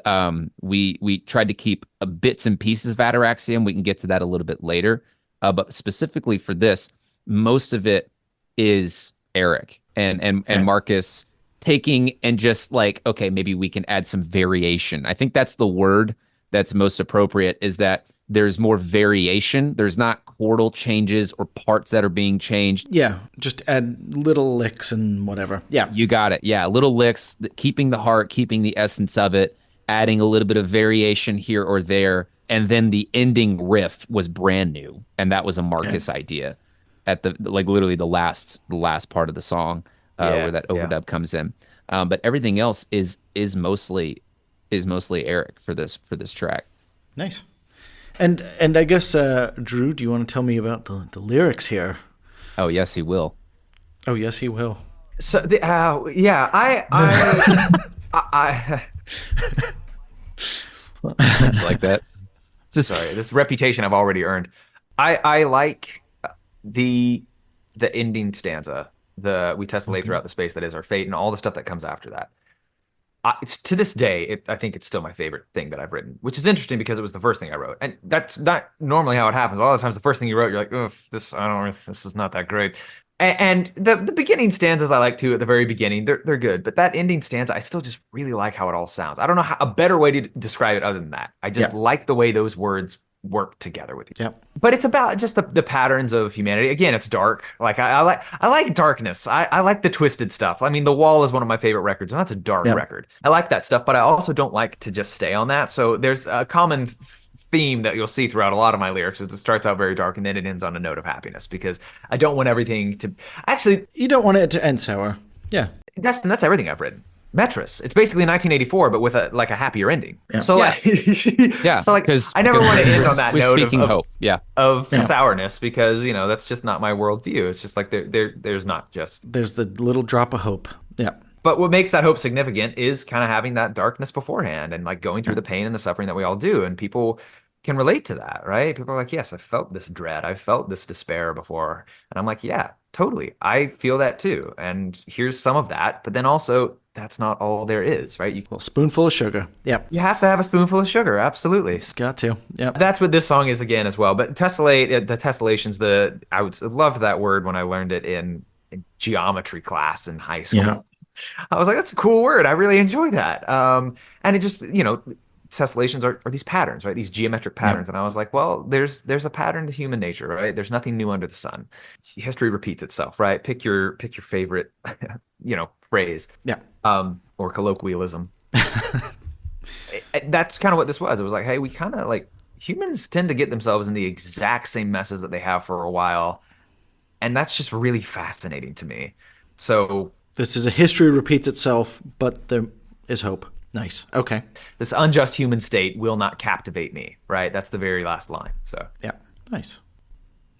we tried to keep bits and pieces of Ataraxia, and we can get to that a little bit later. But specifically for this, most of it is Eric and Marcus taking and just like, okay, maybe we can add some variation. I think that's the word that's most appropriate is that there's more variation. There's not chordal changes or parts that are being changed. Yeah, just add little licks and whatever. Yeah. You got it. Yeah, little licks, keeping the heart, keeping the essence of it, adding a little bit of variation here or there. And then the ending riff was brand new. And that was a Marcus idea at the literally the last part of the song where that overdub comes in. But everything else is mostly Eric for this track. Nice. And I guess Drew, do you want to tell me about the lyrics here? Oh yes, he will. Oh yes, he will. So I like that. Sorry, this reputation I've already earned. I like the ending stanza. We tessellate throughout the space that is our fate, and all the stuff that comes after that. It's to this day, I think it's still my favorite thing that I've written, which is interesting because it was the first thing I wrote, and that's not normally how it happens. A lot of times, the first thing you wrote, you're like, "Oh, this is not that great." And the beginning stanzas I like too at the very beginning, they're good, but that ending stanza, I still just really like how it all sounds. I don't know a better way to describe it other than that. I just like the way those words work together with you. Yep. But it's about just the patterns of humanity. Again, it's dark. Like I like darkness. I like the twisted stuff. I mean, The Wall is one of my favorite records, and that's a dark record. I like that stuff, but I also don't like to just stay on that. So there's a common theme that you'll see throughout a lot of my lyrics is it starts out very dark and then it ends on a note of happiness, because I don't want everything to actually. You don't want it to end sour. Yeah. That's everything I've written. Metris. It's basically 1984, but with a happier ending. Yeah. So so like I never want to end on that note of hope. Of sourness, because that's just not my worldview. It's just like there's not just there's the little drop of hope. Yeah. But what makes that hope significant is kind of having that darkness beforehand and like going through the pain and the suffering that we all do, and people can relate to that, right? People are like, yes, I felt this dread, I felt this despair before, and I'm like, yeah, totally, I feel that too, and here's some of that, but then also that's not all there is, right? A spoonful of sugar. Yeah. You have to have a spoonful of sugar, absolutely. Got to. Yeah. That's what this song is again as well. But tessellations, I loved that word when I learned it in geometry class in high school. Yeah. I was like, that's a cool word. I really enjoy that. And it just, tessellations are these patterns, right? These geometric patterns. Yeah. And I was like, well, there's a pattern to human nature, right? There's nothing new under the sun. History repeats itself, right? Pick your favorite, phrase. Yeah. Or colloquialism. That's kind of what this was. It was like, hey, we kind of like humans tend to get themselves in the exact same messes that they have for a while. And that's just really fascinating to me. So this is a history repeats itself, but there is hope. Nice. Okay. This unjust human state will not captivate me, right? That's the very last line. So yeah. Nice.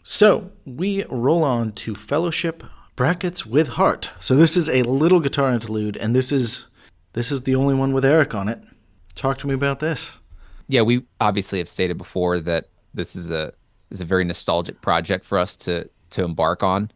So we roll on to Fellowship brackets with Heart. So this is a little guitar interlude, and this is the only one with Eric on it. Talk to me about this. Yeah, we obviously have stated before that this is a very nostalgic project for us to embark on,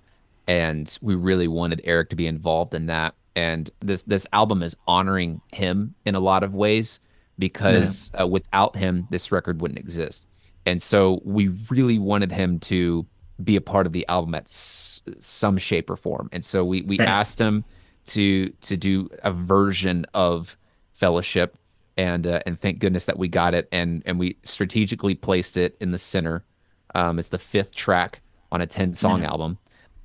and we really wanted Eric to be involved in that. And this album is honoring him in a lot of ways, because without him, this record wouldn't exist. And so we really wanted him to be a part of the album at some shape or form. And so we asked him to do a version of Fellowship, and thank goodness that we got it. And we strategically placed it in the center. It's the 5th track on a 10-song album.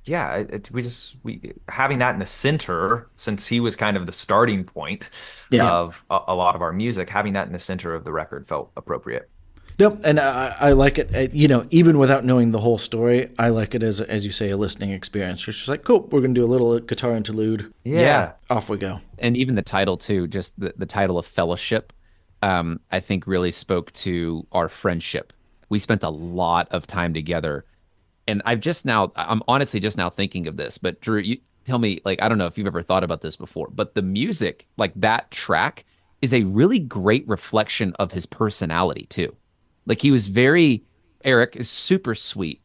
Yeah, we having that in the center, since he was kind of the starting point of a lot of our music, having that in the center of the record felt appropriate. Yep, and I like it. Even without knowing the whole story, I like it as you say, a listening experience. It's just like, cool, we're gonna do a little guitar interlude. Yeah, off we go. And even the title too, just the title of Fellowship, I think really spoke to our friendship. We spent a lot of time together. And I'm honestly just now thinking of this, but Drew, you tell me, like, I don't know if you've ever thought about this before, but the music, like that track, is a really great reflection of his personality too. Like Eric is super sweet.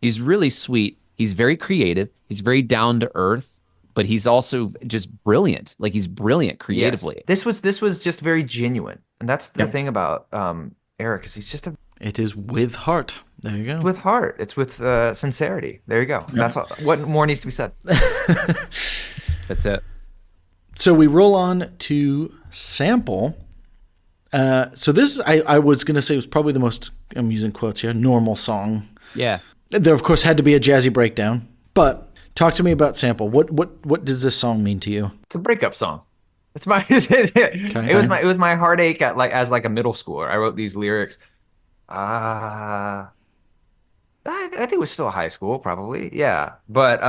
He's really sweet. He's very creative. He's very down to earth, but he's also just brilliant. Like he's brilliant creatively. Yes. This was just very genuine. And that's the thing about Eric, is he's just it is with heart. There you go. With heart. It's with sincerity. There you go. Yep. That's all. What more needs to be said? That's it. So we roll on to Sample. So this, I was going to say, was probably the most, I'm using quotes here, normal song. Yeah. There, of course, had to be a jazzy breakdown. But talk to me about Sample. What does this song mean to you? It's a breakup song. It's my it was my heartache as a middle schooler. I wrote these lyrics. I think it was still high school, probably. Yeah. But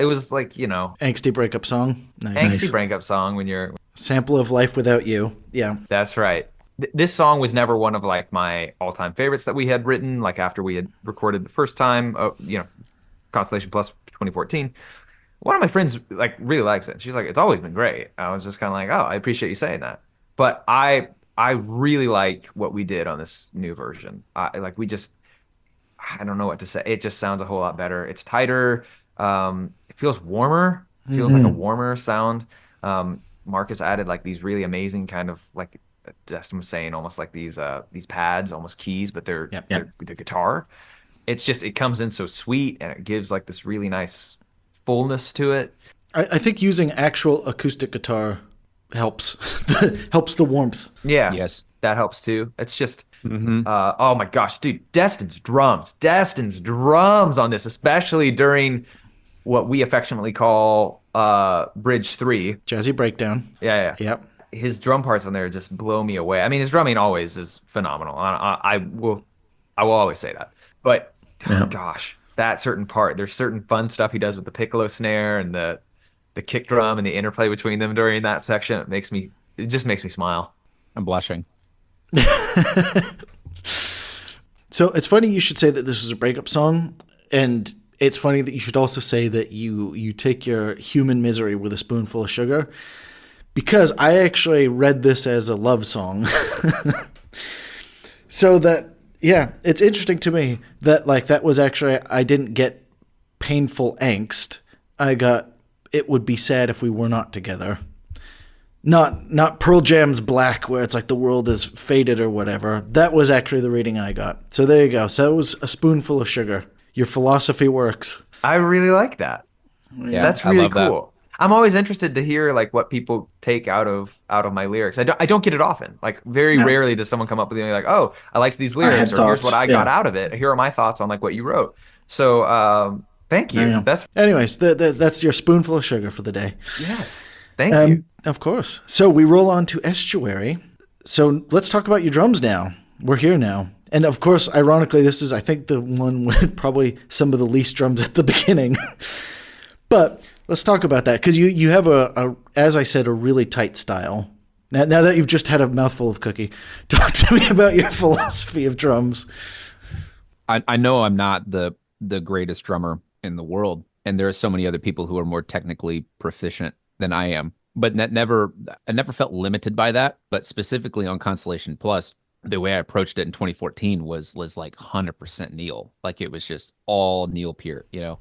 it was Angsty breakup song. Angsty breakup song when you're Sample of Life Without You. Yeah. That's right. This song was never one of my all-time favorites that we had written after we had recorded the first time, Constellation Plus 2014. One of my friends really likes it. She's like, it's always been great. I was just kind of like, oh, I appreciate you saying that. But I really like what we did on this new version. I don't know what to say. It just sounds a whole lot better. It's tighter. It feels warmer. It feels like a warmer sound. Marcus added these really amazing kind of Destin was saying, almost like these pads, almost keys, but they're the guitar. It's just, it comes in so sweet, and it gives this really nice fullness to it. I think using actual acoustic guitar helps. Helps the warmth. Yeah. Yes. That helps too. It's just, oh my gosh, dude, Destin's drums on this, especially during what we affectionately call Bridge 3. Jazzy breakdown. Yeah. Yep. His drum parts on there just blow me away. I mean, his drumming always is phenomenal. I will always say that. But oh gosh, that certain part, there's certain fun stuff he does with the piccolo snare and the kick drum and the interplay between them during that section. It just makes me smile. I'm blushing. So it's funny you should say that this was a breakup song, and it's funny that you should also say that you take your human misery with a spoonful of sugar, because I actually read this as a love song. So that, yeah, it's interesting to me that that was actually, I didn't get painful angst. I got, it would be sad if we were not together. Not Pearl Jam's Black, where it's the world is faded or whatever. That was actually the reading I got. So there you go. So it was a spoonful of sugar. Your philosophy works. I really like that. Yeah, that's really That. cool. I'm always interested to hear what people take out of my lyrics. I don't get it often. Very rarely does someone come up with me oh, I liked these lyrics, or here's what I got out of it. Here are my thoughts on what you wrote. So thank you. Anyways, that's your spoonful of sugar for the day. Yes. Thank you. Of course. So we roll on to Estuary. So let's talk about your drums now. We're here now. And of course, ironically, this is, I think, the one with probably some of the least drums at the beginning. But let's talk about that, because you have as I said, a really tight style. Now that you've just had a mouthful of cookie, talk to me about your philosophy of drums. I know I'm not the greatest drummer in the world, and there are so many other people who are more technically proficient than I am. But I never felt limited by that. But specifically on Constellation Plus, the way I approached it in 2014 was 100% Neil. It was just all Neil Peart, Yeah.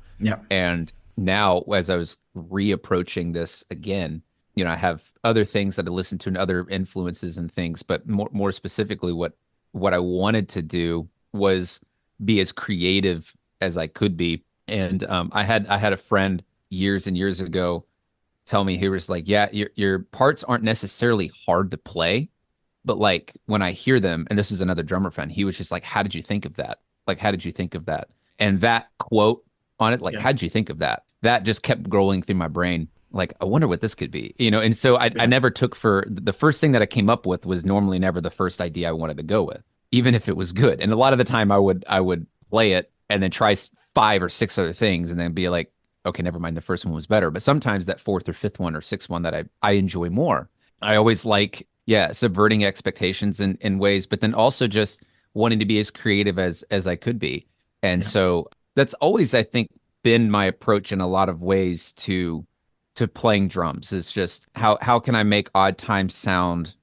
And now, as I was reapproaching this again, I have other things that I listen to and other influences and things. But more specifically, what I wanted to do was be as creative as I could be. And I had a friend years and years ago tell me, he was yeah, your parts aren't necessarily hard to play, but when I hear them, and this is another drummer friend, he was just how did you think of that? How did you think of that? And that quote on it, how did you think of that? That just kept rolling through my brain. I wonder what this could be, And so I never took for the first thing that I came up with was normally never the first idea I wanted to go with, even if it was good. And a lot of the time I would play it and then try 5 or 6 other things and then be okay, never mind, the first one was better. But sometimes that 4th or 5th one or 6th one that I enjoy more. I always subverting expectations in ways, but then also just wanting to be as creative as I could be. And so that's always, I think, been my approach in a lot of ways to playing drums, is just how can I make odd times sound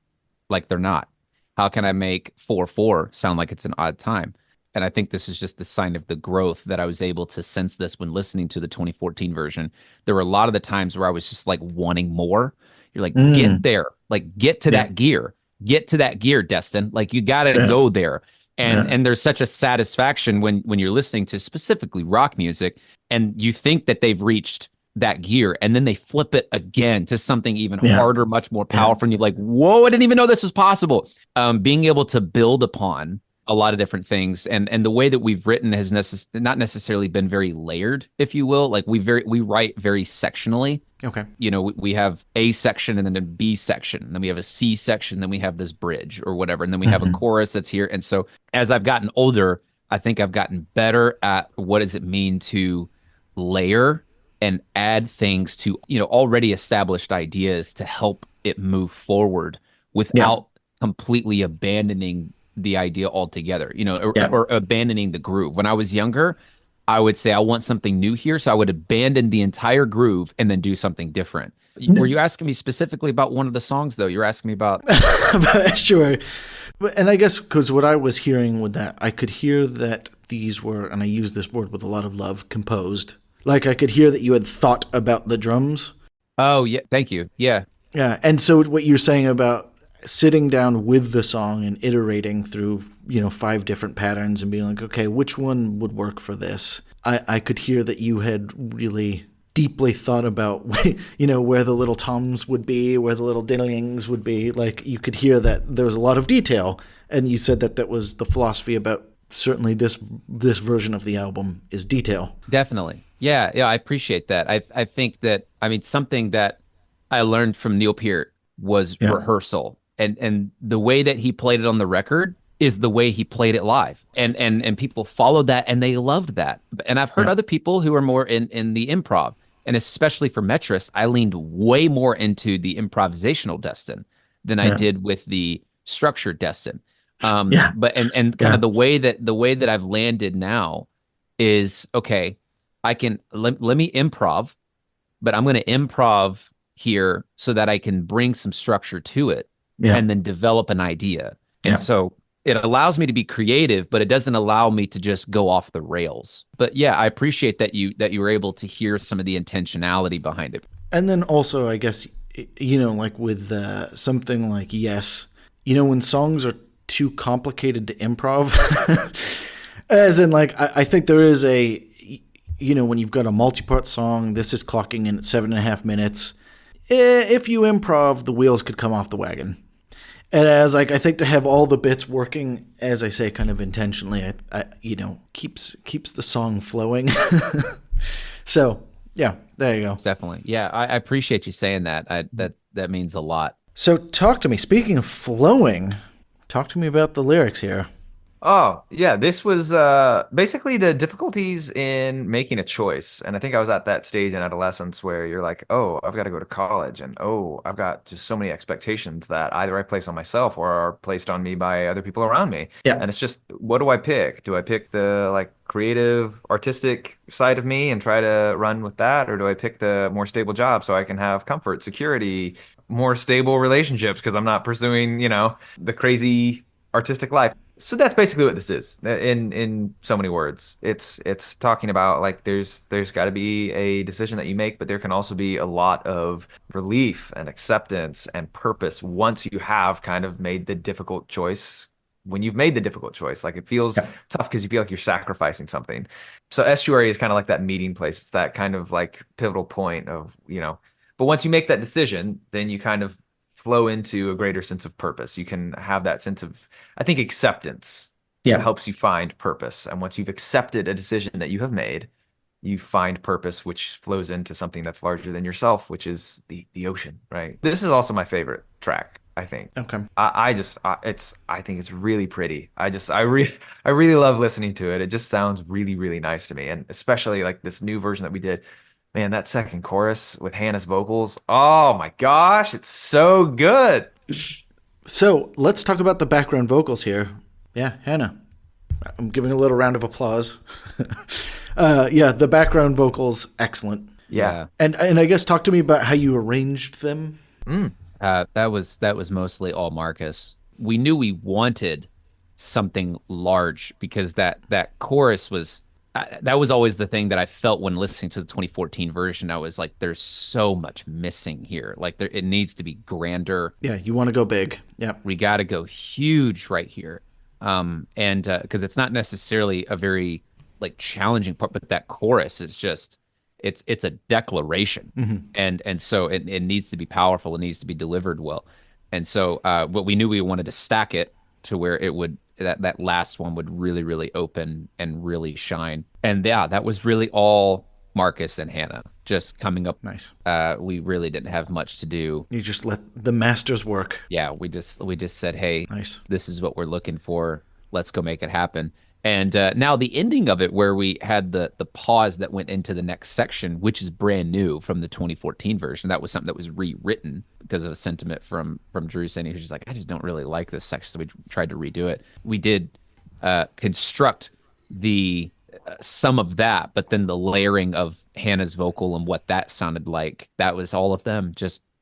like they're not? How can I make 4/4 sound like it's an odd time? And I think this is just the sign of the growth that I was able to sense this when listening to the 2014 version. There were a lot of the times where I was just wanting more. You're get there, get to that gear, Destin. You got to go there. And there's such a satisfaction when you're listening to specifically rock music and you think that they've reached that gear, and then they flip it again to something even Yeah. harder, much more powerful, and you're like, whoa, I didn't even know this was possible. Being able to build upon a lot of different things, and the way that we've written has not necessarily been very layered, if you will. Like we write very sectionally. Okay. You know, we have A section and then a B section, and then we have a C section, then we have this bridge or whatever, and then we have a chorus that's here. And so as I've gotten older, I think I've gotten better at what does it mean to layer and add things to, you know, already established ideas to help it move forward without completely abandoning the idea altogether, you know, or abandoning the groove. When I was younger, I would say I want something new here, so I would abandon the entire groove and then do something different. Were you asking me specifically about one of the songs, though? You're asking me about Sure. And I guess because what I was hearing with that, I could hear that these were, and I use this word with a lot of love, composed. Like I could hear that you had thought about the drums. Oh, yeah. Thank you. Yeah. Yeah. And so what you're saying about sitting down with the song and iterating through, you know, 5 different patterns and being like, okay, which one would work for this? I could hear that you had really deeply thought about, you know, where the little toms would be, where the little diddlings would be. Like you could hear that there was a lot of detail. And you said that that was the philosophy about certainly this version of the album is detail. Definitely. Yeah, I appreciate that. I think that, I mean, something that I learned from Neil Peart was rehearsal. And the way that he played it on the record is the way he played it live. And people followed that and they loved that. And I've heard other people who are more in the improv. And especially for Metris, I leaned way more into the improvisational Destin than I did with the structured Destin. But kind of the way that I've landed now is, okay, I can let me improv, but I'm going to improv here so that I can bring some structure to it and then develop an idea. And so it allows me to be creative, but it doesn't allow me to just go off the rails. But yeah, I appreciate that you were able to hear some of the intentionality behind it. And then also, I guess, you know, like with something like Yes, you know, when songs are too complicated to improv, as in like, I think there is a, you know, when you've got a multi-part song, this is clocking in at 7.5 minutes. If you improv, the wheels could come off the wagon. And as like, I think to have all the bits working, as I say, kind of intentionally, I you know, keeps the song flowing. So yeah, there you go. Definitely. Yeah. I appreciate you saying that. That means a lot. So talk to me, speaking of flowing, talk to me about the lyrics here. Oh, yeah. This was basically the difficulties in making a choice. And I think I was at that stage in adolescence where you're like, oh, I've got to go to college. And oh, I've got just so many expectations that either I place on myself or are placed on me by other people around me. Yeah. And it's just, what do I pick? Do I pick the like creative, artistic side of me and try to run with that? Or do I pick the more stable job so I can have comfort, security, more stable relationships because I'm not pursuing, you know, the crazy artistic life? So that's basically what this is in so many words. It's talking about like there's got to be a decision that you make, but there can also be a lot of relief and acceptance and purpose once you have kind of made the difficult choice. When you've made the difficult choice, like it feels tough because you feel like you're sacrificing something. So estuary is kind of like that meeting place. It's that kind of like pivotal point of, you know, but once you make that decision, then you kind of flow into a greater sense of purpose. You can have that sense of, I think, acceptance helps you find purpose. And once you've accepted a decision that you have made, you find purpose, which flows into something that's larger than yourself, which is the ocean, right? This is also my favorite track, I think. Okay. I think it's really pretty. I really love listening to it. It just sounds really, really nice to me. And especially like this new version that we did. Man, that second chorus with Hannah's vocals. Oh my gosh, it's so good. So let's talk about the background vocals here. Yeah, Hannah. I'm giving a little round of applause. Yeah, the background vocals, excellent. Yeah. And I guess talk to me about how you arranged them. That was mostly all Marcus. We knew we wanted something large because that chorus was, that was always the thing that I felt when listening to the 2014 version. I was like, there's so much missing here. Like it needs to be grander. Yeah, you want to go big. Yeah. We got to go huge right here. And because it's not necessarily a very like challenging part, but that chorus is just, it's a declaration, and so it needs to be powerful. It needs to be delivered well, and so but we knew we wanted to stack it to where it would that last one would really really open and really shine. And yeah, that was really all Marcus and Hannah just coming up. Nice. We really didn't have much to do. You just let the masters work. Yeah, we just said, hey, nice. This is what we're looking for. Let's go make it happen. And now the ending of it, where we had the pause that went into the next section, which is brand new from the 2014 version. That was something that was rewritten because of a sentiment from Drew saying he was just like, I just don't really like this section. So we tried to redo it. We did construct the some of that, but then the layering of Hannah's vocal and what that sounded like, that was all of them.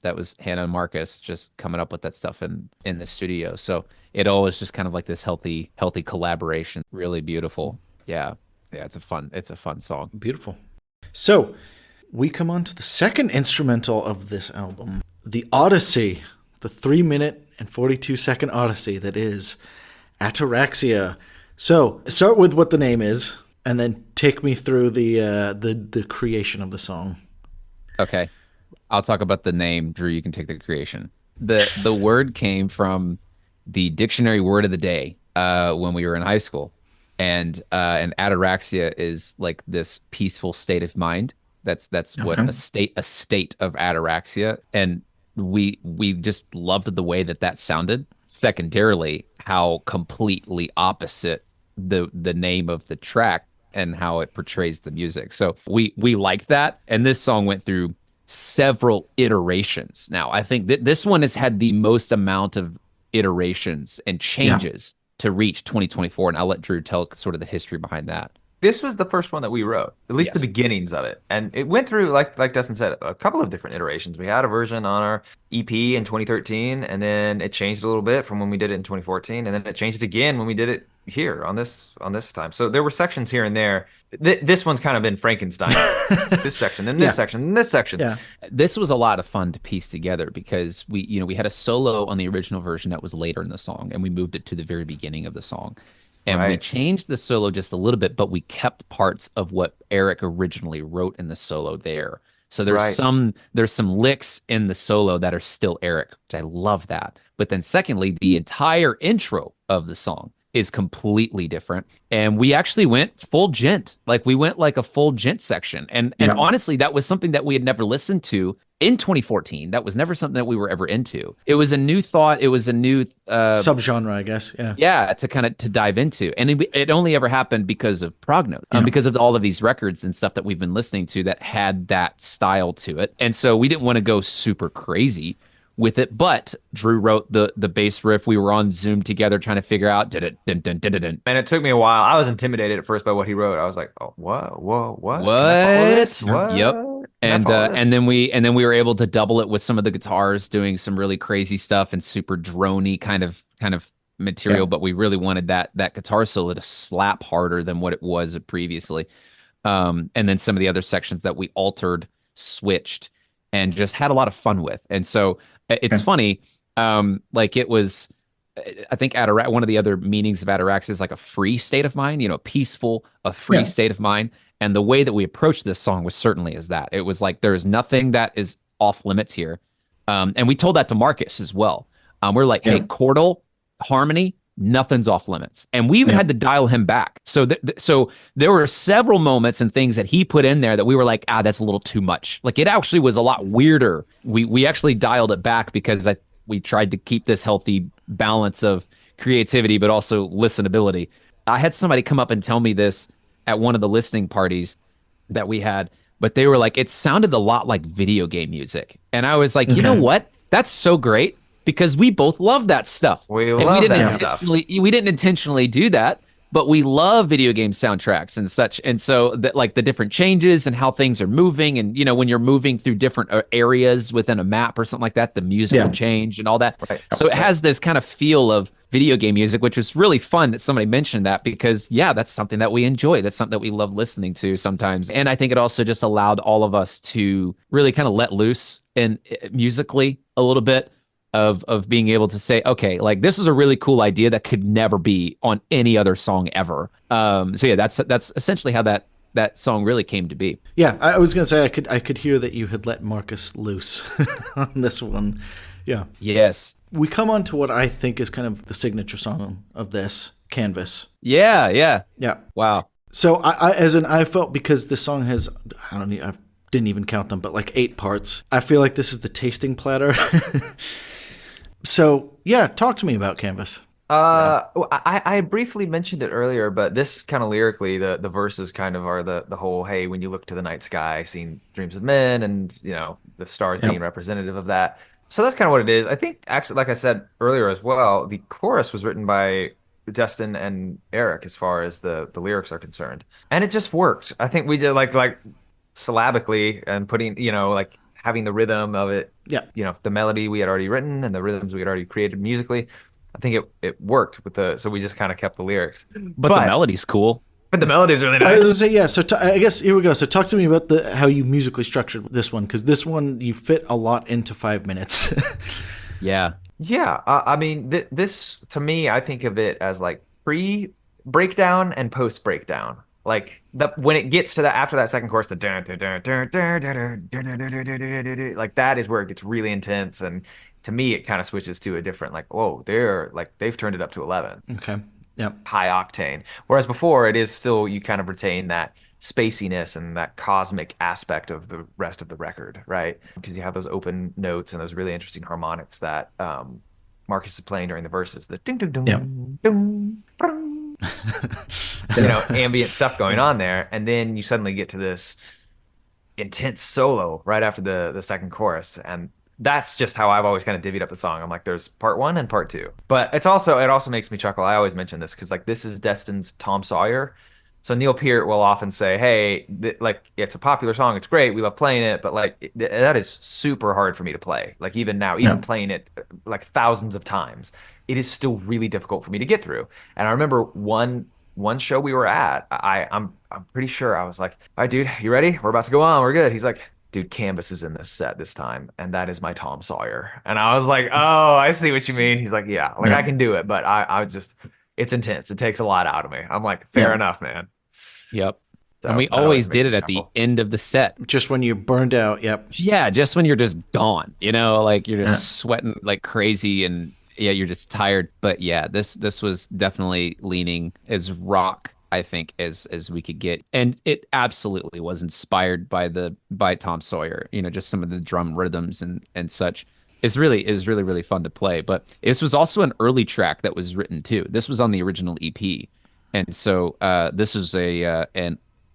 That was Hannah and Marcus just coming up with that stuff in the studio. So it all was just kind of like this healthy collaboration. Really beautiful. Yeah. It's a fun song. Beautiful. So we come on to the second instrumental of this album, the Odyssey, the 3-minute and 42-second Odyssey that is Ataraxia. So start with what the name is, and then take me through the creation of the song. Okay. I'll talk about the name. Drew, you can take the creation. The word came from the dictionary word of the day when we were in high school. And ataraxia is like this peaceful state of mind. That's what a state of ataraxia. And we just loved the way that sounded. Secondarily, how completely opposite the name of the track and how it portrays the music. So we liked that. And this song went through several iterations. Now, I think that this one has had the most amount of iterations and changes to reach 2024. And I'll let Drew tell sort of the history behind that. This was the first one that we wrote, at least the beginnings of it. And it went through, like Dustin said, a couple of different iterations. We had a version on our EP in 2013, and then it changed a little bit from when we did it in 2014, and then it changed again when we did it here on this time. So there were sections here and there. This one's kind of been Frankenstein. This section, then this section, then this section. Yeah. This was a lot of fun to piece together because we had a solo on the original version that was later in the song, and we moved it to the very beginning of the song. And we changed the solo just a little bit, but we kept parts of what Eric originally wrote in the solo there. So there's some licks in the solo that are still Eric, which I love that. But then secondly, the entire intro of the song is completely different. And we actually went full gent. Like we went like a full gent section. And honestly, that was something that we had never listened to in 2014. That was never something that we were ever into. It was a new thought. It was a new subgenre, I guess. Yeah, to dive into. And it only ever happened because of Prognote, because of all of these records and stuff that we've been listening to that had that style to it. And so we didn't want to go super crazy with it, but Drew wrote the bass riff. We were on Zoom together trying to figure out did it. And it took me a while. I was intimidated at first by what he wrote. I was like, oh, what? What? Can I follow this? What? Yep. And then we were able to double it with some of the guitars doing some really crazy stuff and super droney kind of material. But we really wanted that guitar solo to slap harder than what it was previously. And then some of the other sections that we altered, switched, and just had a lot of fun with. And so it's funny, like it was, I think one of the other meanings of ataraxia is like a free state of mind, peaceful, a free state of mind. And the way that we approached this song was certainly as that. It was like, there's nothing that is off limits here. And we told that to Marcus as well. We're like, hey, chordal, harmony, nothing's off limits. And we even had to dial him back. So so there were several moments and things that he put in there that we were like, that's a little too much. Like it actually was a lot weirder. We actually dialed it back because we tried to keep this healthy balance of creativity, but also listenability. I had somebody come up and tell me this at one of the listening parties that we had, but they were like, it sounded a lot like video game music. And I was like, you know what? That's so great. Because we both love that stuff. We didn't intentionally do that, but we love video game soundtracks and such. And so that like the different changes and how things are moving, and when you're moving through different areas within a map or something like that, the music will change and all that. Right. So it has this kind of feel of video game music, which was really fun that somebody mentioned that, because that's something that we enjoy. That's something that we love listening to sometimes. And I think it also just allowed all of us to really kind of let loose and musically a little bit. Of being able to say, okay, like this is a really cool idea that could never be on any other song ever. So that's essentially how that that song really came to be. Yeah, I was gonna say I could hear that you had let Marcus loose on this one. Yeah. Yes. We come on to what I think is kind of the signature song of this, Canvas. Yeah. Yeah. Yeah. Wow. So I felt, because this song has, I didn't even count them, but like 8 parts. I feel like this is the tasting platter. So yeah, talk to me about Canvas. I briefly mentioned it earlier, but this kind of lyrically, the verses kind of are the whole, hey, when you look to the night sky, seeing dreams of men, and the stars being representative of that. So that's kind of what it is. I think actually, like I said earlier as well, the chorus was written by Destin and Eric as far as the lyrics are concerned, and it just worked. I think we did like syllabically and putting like having the rhythm of it. Yeah. The melody we had already written and the rhythms we had already created musically. I think it worked so we just kind of kept the lyrics. But the melody's cool. But the melody's really I nice. was gonna say, yeah. So I guess here we go. So talk to me about how you musically structured this one, because this one you fit a lot into 5 minutes. Yeah. Yeah. I mean, this to me, I think of it as like pre-breakdown and post-breakdown. Like when it gets to after that second chorus, the dun, dun, dun, dun, dun, dun, dun, dun, dun, dun, dun, dun, like that is where it gets really intense, and to me, it kind of switches to a different, like, whoa, they've turned it up to 11. Okay. Yeah. High octane. Whereas before, it is still, you kind of retain that spaciness and that cosmic aspect of the rest of the record, right? Because you have those open notes and those really interesting harmonics that Marcus is playing during the verses. The ding, ding, ding, ding, ding, ambient stuff going on there. And then you suddenly get to this intense solo right after the second chorus. And that's just how I've always kind of divvied up the song. I'm like, there's part 1 and part 2. But it also makes me chuckle. I always mention this because like this is Destin's Tom Sawyer. So Neil Peart will often say, hey, like it's a popular song. It's great. We love playing it. But like that is super hard for me to play. Like even now, playing it like thousands of times, it is still really difficult for me to get through. And I remember one show we were at, I'm pretty sure I was like, all right, dude, you ready? We're about to go on. We're good. He's like, dude, Canvas is in this set this time, and that is my Tom Sawyer. And I was like, oh, I see what you mean. He's like, yeah, like I can do it, but I just, it's intense. It takes a lot out of me. I'm like, fair enough, man. Yep. So, and we always did it at the end of the set. Just when you're burned out. Yep. Yeah, just when you're just gone, like you're just sweating like crazy, and yeah, you're just tired. But yeah, this was definitely leaning as rock, I think, as we could get, and it absolutely was inspired by Tom Sawyer. Just some of the drum rhythms and such. It's really fun to play. But this was also an early track that was written too. This was on the original EP, and so this is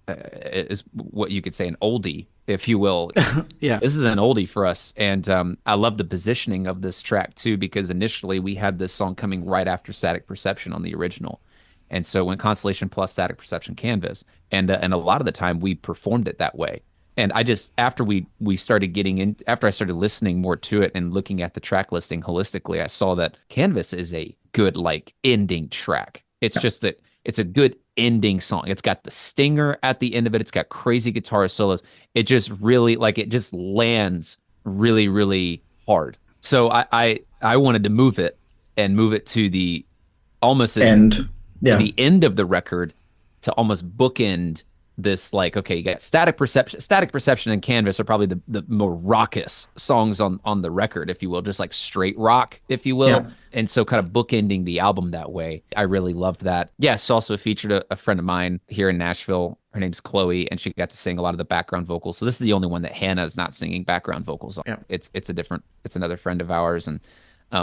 is what you could say an oldie, if you will. Yeah, this is an oldie for us, and I love the positioning of this track too, because initially we had this song coming right after Static Perception on the original. And so when Constellation plus Static Perception Canvas, and a lot of the time we performed it that way. And I just, after we started getting in, after I started listening more to it and looking at the track listing holistically, I saw that Canvas is a good like ending track. It's just that it's a good ending song. It's got the stinger at the end of it. It's got crazy guitar solos. It just really it just lands really, really hard. So I wanted to move it to the almost as the end of the record, to almost bookend this, like, okay, you got Static Perception and Canvas are probably the more raucous songs on the record, if you will, just like straight rock, if you will. Yeah. And so kind of bookending the album that way, I really loved that. Yes, also featured a friend of mine here in Nashville. Her name's Chloe, and she got to sing a lot of the background vocals. So this is the only one that Hannah's not singing background vocals on. Yeah. It's another friend of ours, and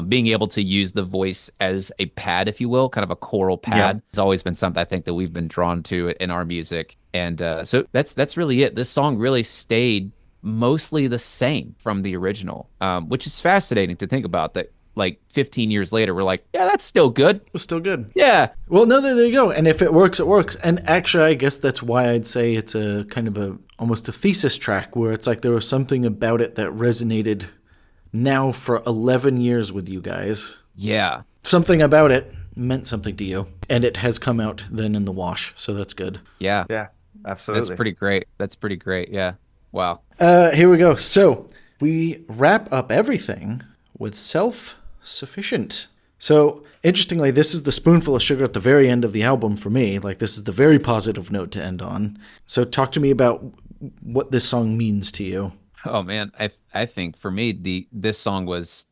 being able to use the voice as a pad, if you will, kind of a choral pad, has always been something I think that we've been drawn to in our music. And so that's really it. This song really stayed mostly the same from the original, which is fascinating to think about, that like 15 years later, we're like, yeah, that's still good. It's still good. Yeah. Well, no, there you go. And if it works, it works. And actually, I guess that's why I'd say it's a kind of almost a thesis track, where it's like there was something about it that resonated now for 11 years with you guys. Yeah. Something about it meant something to you, and it has come out then in the wash, so that's good. Yeah. Yeah, absolutely. That's pretty great. Yeah. Wow. Here we go. So we wrap up everything with self-sufficient. So Interestingly, this is the spoonful of sugar at the very end of the album for me. Like, this is the very positive note to end on. So talk to me about what this song means to you. Oh man, I think for me this song was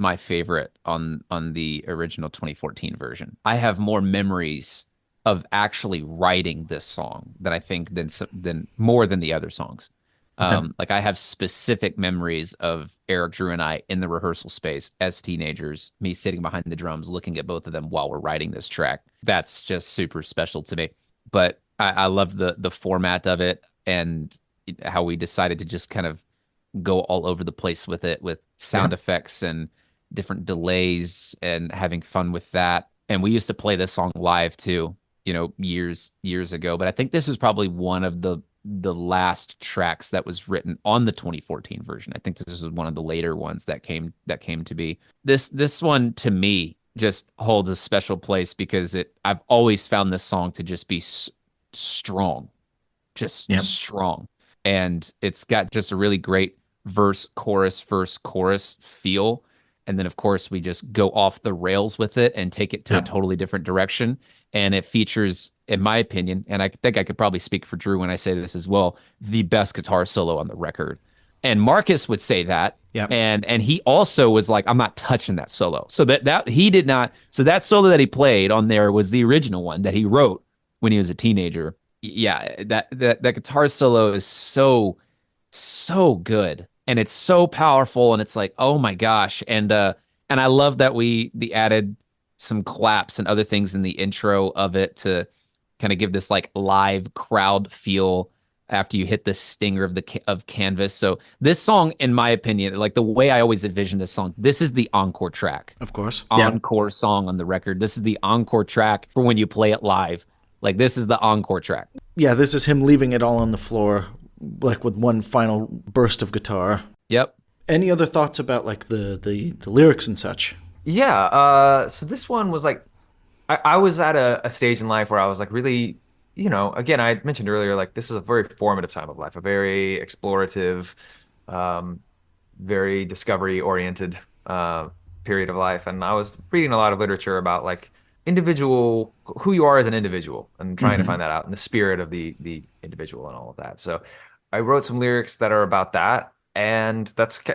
my favorite on the original 2014 version. I have more memories of actually writing this song than I think than more than the other songs. Like I have specific memories of Eric, Drew, and I in the rehearsal space as teenagers, me sitting behind the drums, looking at both of them while we're writing this track. That's just super special to me. But I love the format of it and how we decided to just kind of go all over the place with it, with sound effects and different delays and having fun with that. And we used to play this song live too, years ago. But I think this is probably one of the last tracks that was written on the 2014 version. I think this is one of the later ones that came to be. This one to me just holds a special place because I've always found this song to just be strong, strong. And it's got just a really great verse, chorus feel. And then, of course, we just go off the rails with it and take it to a totally different direction. And it features, in my opinion, and I think I could probably speak for Drew when I say this as well, the best guitar solo on the record. And Marcus would say that. Yeah. And he also was like, I'm not touching that solo. So that he did not. So that solo that he played on there was the original one that he wrote when he was a teenager. Yeah, that guitar solo is so good. And it's so powerful, and it's like, oh my gosh. And I love that we added some claps and other things in the intro of it to kind of give this like live crowd feel after you hit the stinger of canvas. So this song, in my opinion, like the way I always envision this song, this is the encore track. Of course. Encore song on the record. This is the encore track for when you play it live. Like this is the encore track. Yeah, this is him leaving it all on the floor, like with one final burst of guitar. Yep. Any other thoughts about like the lyrics and such? Yeah. So this one was like, I was at a stage in life where I was like really, again, I mentioned earlier, like this is a very formative time of life, a very explorative, very discovery oriented period of life. And I was reading a lot of literature about like who you are as an individual and trying to find that out in the spirit of the individual and all of that. So I wrote some lyrics that are about that. And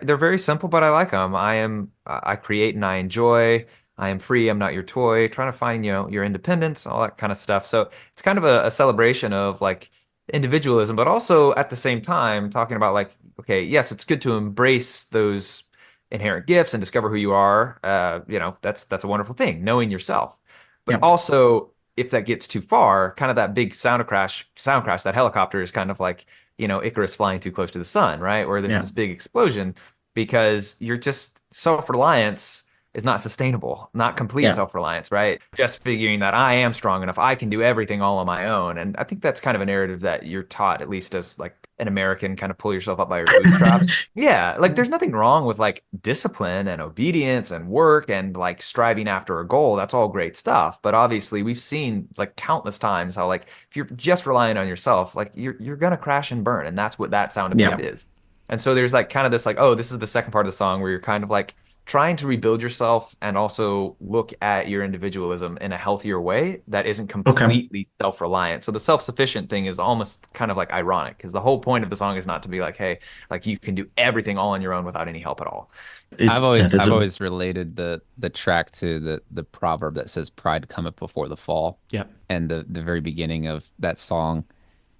they're very simple, but I like them. I create and I enjoy. I am free. I'm not your toy. Trying to find, your independence, all that kind of stuff. So it's kind of a celebration of like individualism, but also at the same time talking about like, okay, yes, it's good to embrace those inherent gifts and discover who you are. That's a wonderful thing, knowing yourself. But also, if that gets too far, kind of that big sound crash, that helicopter is kind of like, Icarus flying too close to the sun, right? Where there's this big explosion because you're just self-reliance is not sustainable, not complete self-reliance, right? Just figuring that I am strong enough, I can do everything all on my own. And I think that's kind of a narrative that you're taught, at least as like an American, kind of pull yourself up by your bootstraps. Like there's nothing wrong with like discipline and obedience and work and like striving after a goal. That's all great stuff. But obviously we've seen like countless times how like if you're just relying on yourself, like you're gonna crash and burn. And that's what that sound effect is. And so there's like kind of this like, oh, this is the second part of the song where you're kind of like trying to rebuild yourself and also look at your individualism in a healthier way that isn't completely self-reliant. So the self-sufficient thing is almost kind of like ironic because the whole point of the song is not to be like, hey, like you can do everything all on your own without any help at all. I've always related the track to the proverb that says pride cometh before the fall. Yeah. And the very beginning of that song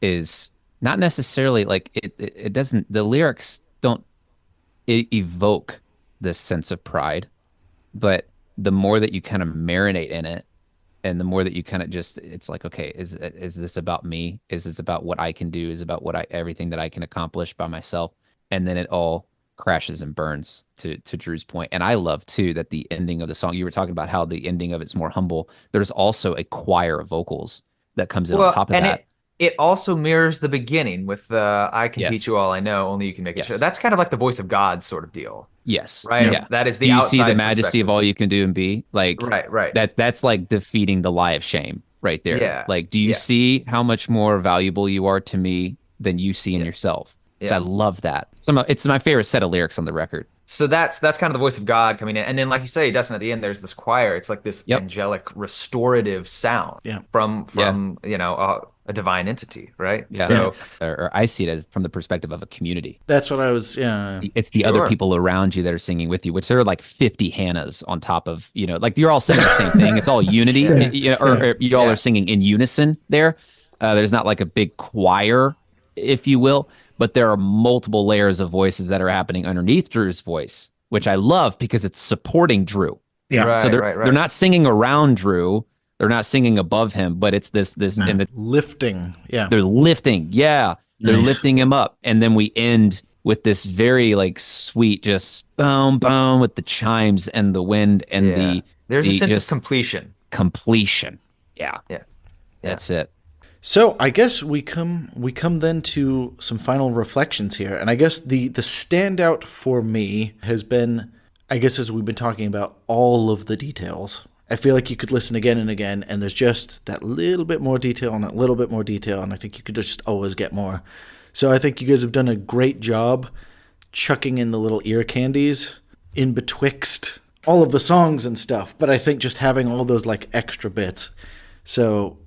is not necessarily like it doesn't, the lyrics don't evoke this sense of pride, but the more that you kind of marinate in it and the more that you kind of just, it's like, okay, is this about me? Is this about what I can do? Is it about everything that I can accomplish by myself? And then it all crashes and burns to Drew's point. And I love too that the ending of the song, you were talking about how the ending of it's more humble. There's also a choir of vocals that comes in on top of that. It also mirrors the beginning with I can teach you all I know, only you can make it show. That's kind of like the voice of God sort of deal. Yes. Right? Yeah. That is the outside Do you see the majesty of all you can do and be? Like, right. That's like defeating the lie of shame right there. Yeah. Like, do you see how much more valuable you are to me than you see in yourself? Yeah. I love that. It's my favorite set of lyrics on the record. So that's kind of the voice of God coming in. And then like you say, Dustin, at the end, there's this choir. It's like this Yep. angelic restorative sound Yeah. Yeah. from a divine entity, right? Yeah. So Or I see it as from the perspective of a community. That's what I was. Yeah. It's the other sure. people around you that are singing with you, which there are like 50 Hannahs on top of, like you're all singing the same thing. It's all unity, or you all Yeah. are singing in unison there. There's not like a big choir, if you will, but there are multiple layers of voices that are happening underneath Drew's voice, which I love because it's supporting Drew. Yeah. So Right, they're right, they're right. not singing around Drew. They're not singing above him, but it's this and Lifting. Yeah. they're lifting. Yeah. They're Nice. lifting him up. And then we end with this very like sweet, just boom, boom with the chimes and the wind and Yeah. There's a the sense of just completion. completion. Yeah. Yeah. That's it. So I guess we come then to some final reflections here, and I guess the standout for me has been, I guess, as we've been talking about all of the details. I feel like you could listen again and again, and there's just that little bit more detail and that little bit more detail, and I think you could just always get more. So I think you guys have done a great job chucking in the little ear candies in betwixt all of the songs and stuff, but I think just having all those like extra bits. So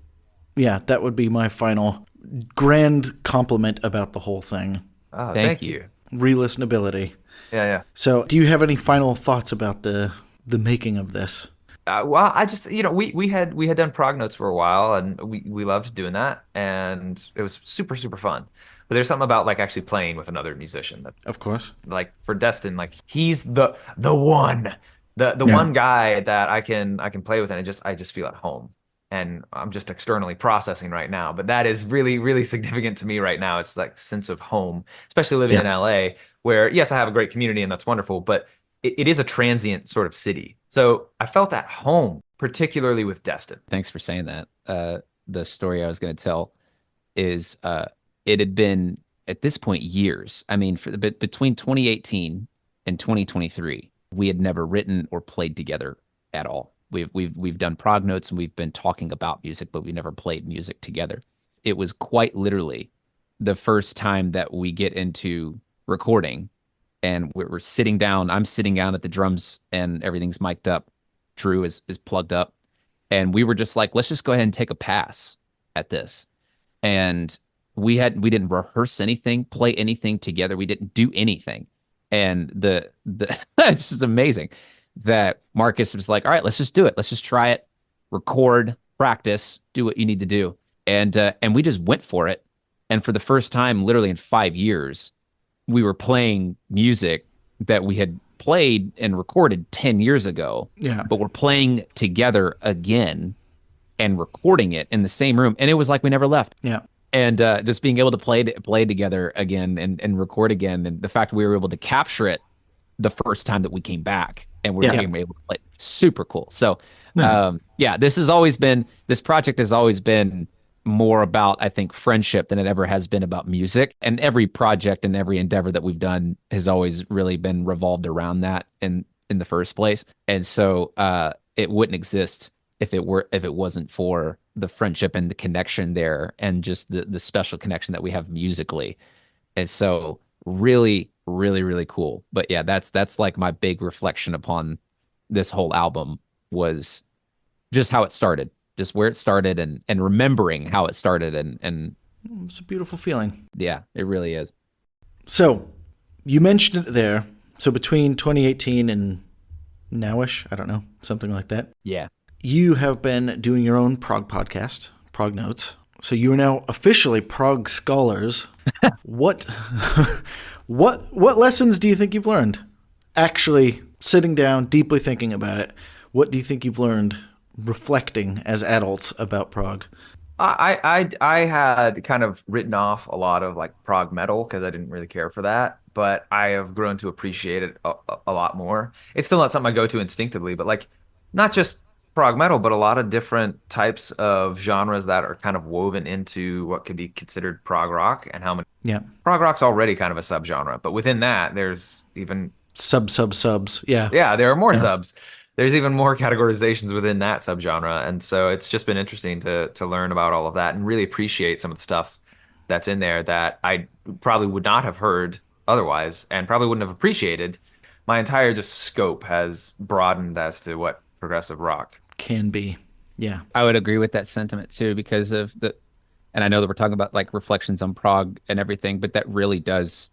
yeah, that would be my final grand compliment about the whole thing. Oh, Thank thank you. you. Re-listenability. Yeah, yeah. So do you have any final thoughts about the making of this? Well, I just, we had done prog notes for a while, and we loved doing that, and it was super super fun. But there's something about like actually playing with another musician that, Of course. like for Destin, like he's the one, the Yeah. one guy that I can play with, and I just feel at home. And I'm just externally processing right now, but that is really really significant to me right now. It's like sense of home, especially living in LA, where yes, I have a great community and that's wonderful, but it is a transient sort of city. So I felt at home, particularly with Destin. Thanks for saying that. The story I was going to tell is it had been at this point years. I mean, between 2018 and 2023, we had never written or played together at all. We've done prog notes and we've been talking about music, but we never played music together. It was quite literally the first time that we get into recording, and we're sitting down. I'm sitting down at the drums and everything's mic'd up. Drew is plugged up, and we were just like, let's just go ahead and take a pass at this. And we didn't rehearse anything, play anything together. We didn't do anything, and the it's just amazing that Marcus was like, all right, let's just do it. Let's just try it, record, practice, do what you need to do. And we just went for it. And for the first time, literally in 5 years, we were playing music that we had played and recorded 10 years ago. Yeah. But we're playing together again and recording it in the same room. And it was like we never left. Yeah. And just being able to play together again and record again. And the fact that we were able to capture it the first time that we came back and we were able to play, super cool. So this project has always been more about, I think, friendship than it ever has been about music. And every project and every endeavor that we've done has always really been revolved around that in the first place. And so it wouldn't exist if it wasn't for the friendship and the connection there, and just the special connection that we have musically. And so really, really, really cool. But yeah, that's like my big reflection upon this whole album, was just how it started, just where it started, and remembering how it started, and It's a beautiful feeling. yeah, it really is. So you mentioned it there. So between 2018 and nowish, I don't know, something like that, Yeah. you have been doing your own prog podcast, Prog Notes. So you are now officially prog scholars. What lessons do you think you've learned? Actually sitting down, deeply thinking about it, what do you think you've learned reflecting as adults about prog? I had kind of written off a lot of like prog metal because I didn't really care for that, but I have grown to appreciate it a lot more. It's still not something I go to instinctively, but like not just prog metal, but a lot of different types of genres that are kind of woven into what could be considered prog rock, and how many. Yeah. Prog rock's already kind of a subgenre, but within that, there's even Subs. Yeah. there are more subs. There's even more categorizations within that subgenre, and so it's just been interesting to learn about all of that and really appreciate some of the stuff that's in there that I probably would not have heard otherwise, and probably wouldn't have appreciated my entire just scope has broadened as to what progressive rock Can be. Yeah. I would agree with that sentiment too, because of and I know that we're talking about like reflections on prog and everything, but that really does,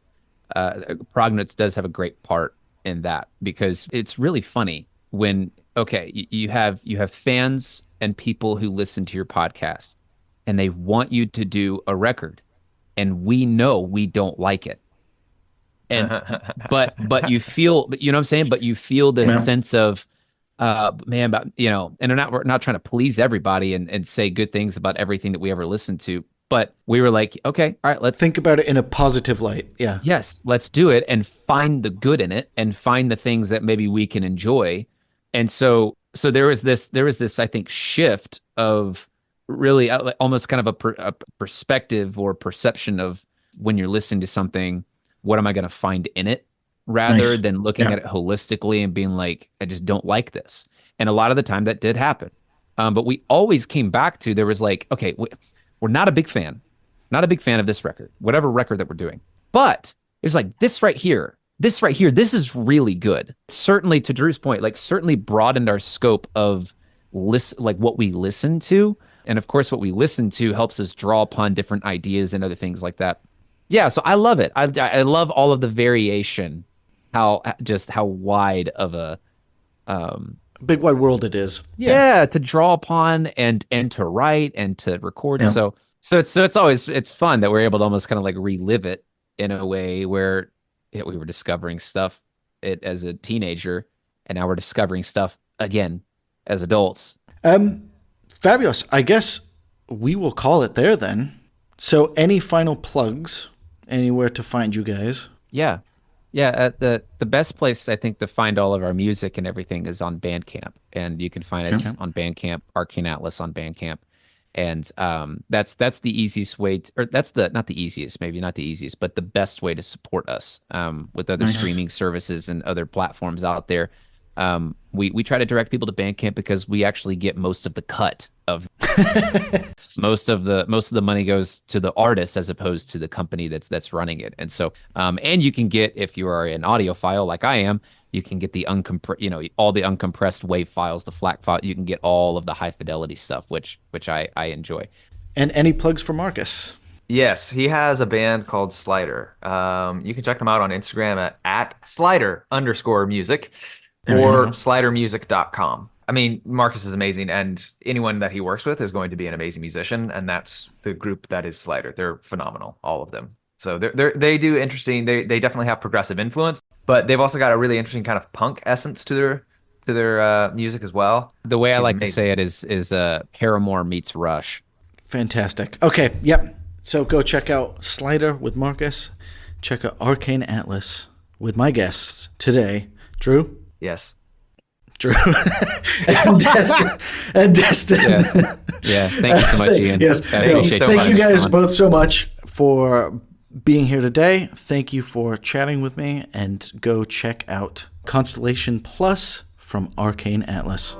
prog notes does have a great part in that, because it's really funny when, okay, you have fans and people who listen to your podcast and they want you to do a record, and we know we don't like it. And but you feel, you know what I'm saying? But you feel this Yeah. sense of man, about, you know, and we're not trying to please everybody and say good things about everything that we ever listened to. But we were like, okay, all right, let's Think about it in a positive light. Yeah. yes, let's do it and find the good in it and find the things that maybe we can enjoy. And so there was this, I think, shift of really almost kind of a perspective or perception of, when you're listening to something, what am I going to find in it, rather Nice. than looking Yeah. at it holistically and being like, I just don't like this. And a lot of the time that did happen. But we always came back to, there was like, okay, we're not a big fan, of this record, whatever record that we're doing. But it's like this right here, this is really good. Certainly, to Drew's point, like certainly broadened our scope of like what we listen to. And of course, what we listen to helps us draw upon different ideas and other things like that. Yeah, so I love it. I love all of the variation, how wide of a Big wide world it is. yeah, to draw upon and to write and to record. Yeah. So it's always, it's fun that we're able to almost kind of like relive it in a way where we were discovering stuff as a teenager, and now we're discovering stuff again as adults. Fabulous. I guess we will call it there then. So any final plugs, anywhere to find you guys? Yeah. The best place, I think, to find all of our music and everything is on Bandcamp, and you can find us on Bandcamp, Arcane Atlas on Bandcamp, and that's the easiest way or that's not the easiest, maybe not the easiest, but the best way to support us with other streaming services and other platforms out there. We try to direct people to Bandcamp because we actually get most of the cut of most of the money goes to the artist as opposed to the company that's running it. And so and you can get, if you are an audiophile like I am, you can get the all the uncompressed WAV files, the FLAC file. You can get all of the high fidelity stuff, which I enjoy. And any plugs for Marcus? Yes, he has a band called Slider. You can check them out on Instagram at @slider_music or slidermusic.com. I mean, Marcus is amazing, and anyone that he works with is going to be an amazing musician, and that's the group that is Slider. They're phenomenal, all of them. So they do interesting. They definitely have progressive influence, but they've also got a really interesting kind of punk essence to their music as well. The way I like amazing. to say it is Paramore meets Rush. Fantastic. Okay, yep. So go check out Slider with Marcus. Check out Arcane Atlas with my guests today, Drew. Yes. Drew and Destin. Yes. Yeah. Thank you so much, Ian. Yes. I appreciate Thank you much. guys both so much for being here today. Thank you for chatting with me, and go check out Constellation Plus from Arcane Atlas.